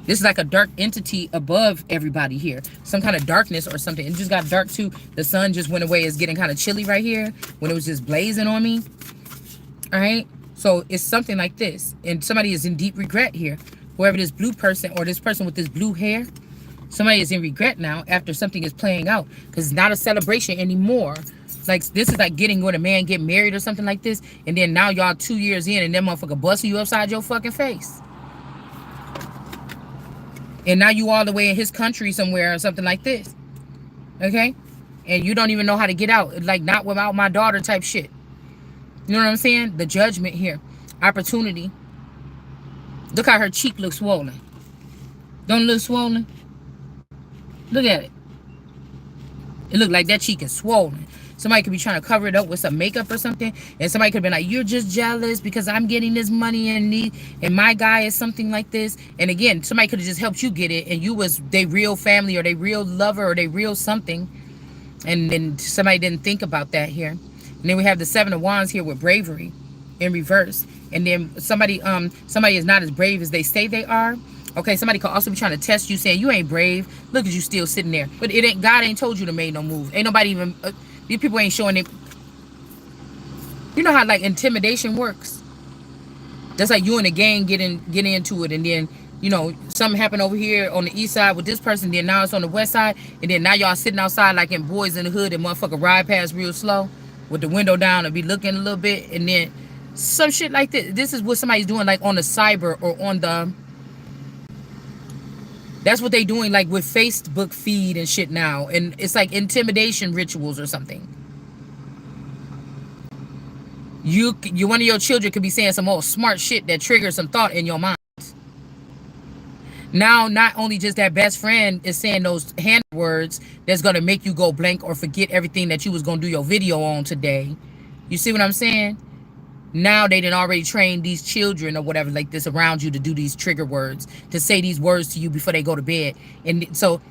This is like a dark entity above everybody here. Some kind of darkness or something. It just got dark too. The sun just went away. It's getting kind of chilly right here when it was just blazing on me. All right. So it's something like this. And somebody is in deep regret here. Whoever this blue person or this person with this blue hair. Somebody is in regret now after something is playing out. Because it's not a celebration anymore. Like this is like getting when a man get married or something like this. And then now y'all 2 years in and that motherfucker busting you upside your fucking face. And now you all the way in his country somewhere or something like this. Okay? And you don't even know how to get out. Like, not without my daughter type shit. You know what I'm saying? The judgment here. Opportunity. Look how her cheek looks swollen. Don't it look swollen? Look at it. It looked like that cheek is swollen. Somebody could be trying to cover it up with some makeup or something. And somebody could have been like, you're just jealous because I'm getting this money and my guy is something like this. And again, somebody could have just helped you get it. And you was their real family or their real lover or their real something. And then somebody didn't think about that here. And then we have the Seven of Wands here with bravery in reverse. And then somebody is not as brave as they say they are. Okay, somebody could also be trying to test you, saying you ain't brave. Look at you still sitting there. But it ain't, God ain't told you to make no move. Ain't nobody even... these people ain't showing it. You know how like intimidation works? That's like you and the gang get into it, and then something happened over here on the east side with this person, then now it's on the west side, and then now y'all sitting outside like in Boys in the Hood, and motherfucker ride past real slow with the window down and be looking a little bit, and then some shit like this. This is what somebody's doing, like on the cyber or on the. That's what they doing, like with Facebook feed and shit now, and it's like intimidation rituals or something. One of your children could be saying some old smart shit that triggers some thought in your mind. Now, not only just that best friend is saying those hand words that's gonna make you go blank or forget everything that you was gonna do your video on today. You see what I'm saying? Now they done already trained these children or whatever like this around you to do these trigger words, to say these words to you before they go to bed. And so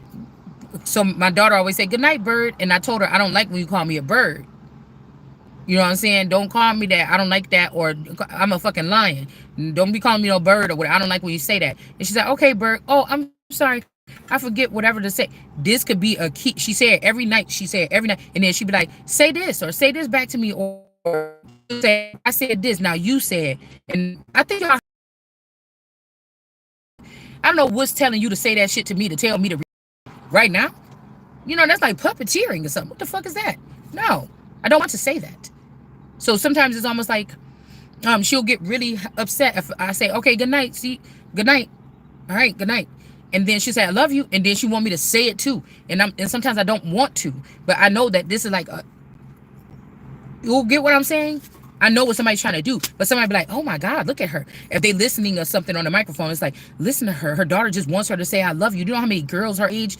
my daughter always say, "Good night, bird." And I told her, I don't like when you call me a bird. You know what I'm saying? Don't call me that. I don't like that. Or I'm a fucking lion. Don't be calling me no bird or whatever. I don't like when you say that. And she's like, "Okay, bird. Oh, I'm sorry. I forget whatever to say." This could be a key. She said every night. She said every night. And then she'd be like, "Say this or say this back to me." Or say, "I said this. Now you said." And I think I don't know what's telling you to say that shit to me, to tell me to right now. That's like puppeteering or something. What the fuck is that? No, I don't want to say that. So sometimes it's almost like she'll get really upset if I say, "Okay, good night. See, good night. All right, good night." And then she say, "I love you." And then she want me to say it too. And sometimes I don't want to, but I know that this is like you'll get what I'm saying? I know what somebody's trying to do, but somebody be like, "Oh my God, look at her." If they listening or something on the microphone, it's like, listen to her. Her daughter just wants her to say, "I love you." Do you know how many girls her age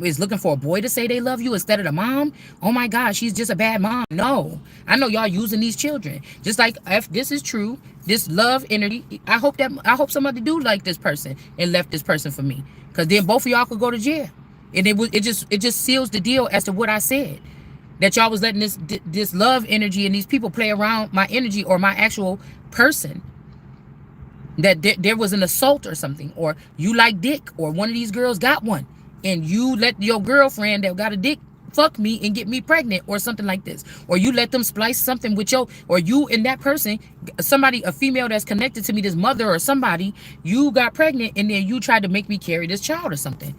is looking for a boy to say they love you instead of the mom? Oh my God, she's just a bad mom. No, I know y'all using these children. Just like if this is true, this love energy, I hope somebody do like this person and left this person for me, because then both of y'all could go to jail, and it just seals the deal as to what I said. That y'all was letting this love energy and these people play around my energy or my actual person. That there was an assault or something, or you like dick, or one of these girls got one, and you let your girlfriend that got a dick fuck me and get me pregnant or something like this, or you let them splice something with or you and that person, somebody, a female that's connected to me, this mother or somebody, you got pregnant and then you tried to make me carry this child or something.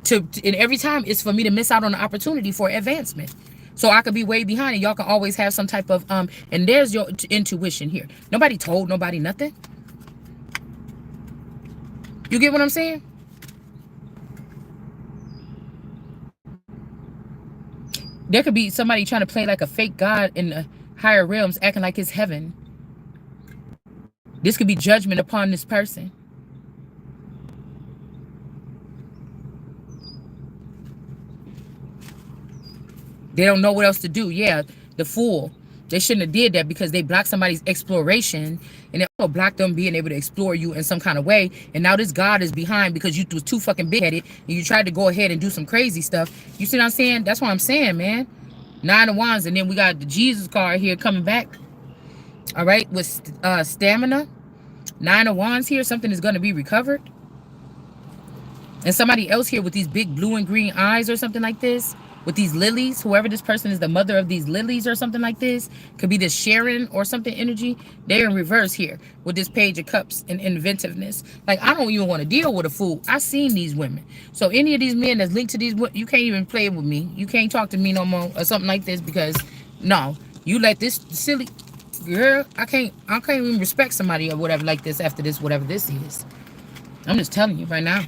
And every time it's for me to miss out on the opportunity for advancement, so I could be way behind, and y'all can always have some type of and there's your intuition here. Nobody told nobody nothing. You get what I'm saying? There could be somebody trying to play like a fake god in the higher realms, acting like it's heaven. This could be judgment upon this person. They don't know what else to do. Yeah, the fool. They shouldn't have did that, because they blocked somebody's exploration, and they also blocked them being able to explore you in some kind of way. And now this God is behind because you was too fucking big-headed and you tried to go ahead and do some crazy stuff. You see what I'm saying? That's what I'm saying, man. 9 of Wands, and then we got the Jesus card here coming back. All right, with stamina. 9 of Wands here. Something is going to be recovered. And somebody else here with these big blue and green eyes or something like this, with these lilies, whoever this person is, the mother of these lilies or something like this, could be this Sharon or something energy. They're in reverse here with this Page of Cups and inventiveness. Like, I don't even want to deal with a fool. I've seen these women. So any of these men that's linked to these, you can't even play with me. You can't talk to me no more or something like this, because no, you let this silly girl, I can't even respect somebody or whatever like this after this, whatever this is. I'm just telling you right now.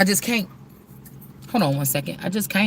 I just can't. Hold on one second. I just can't.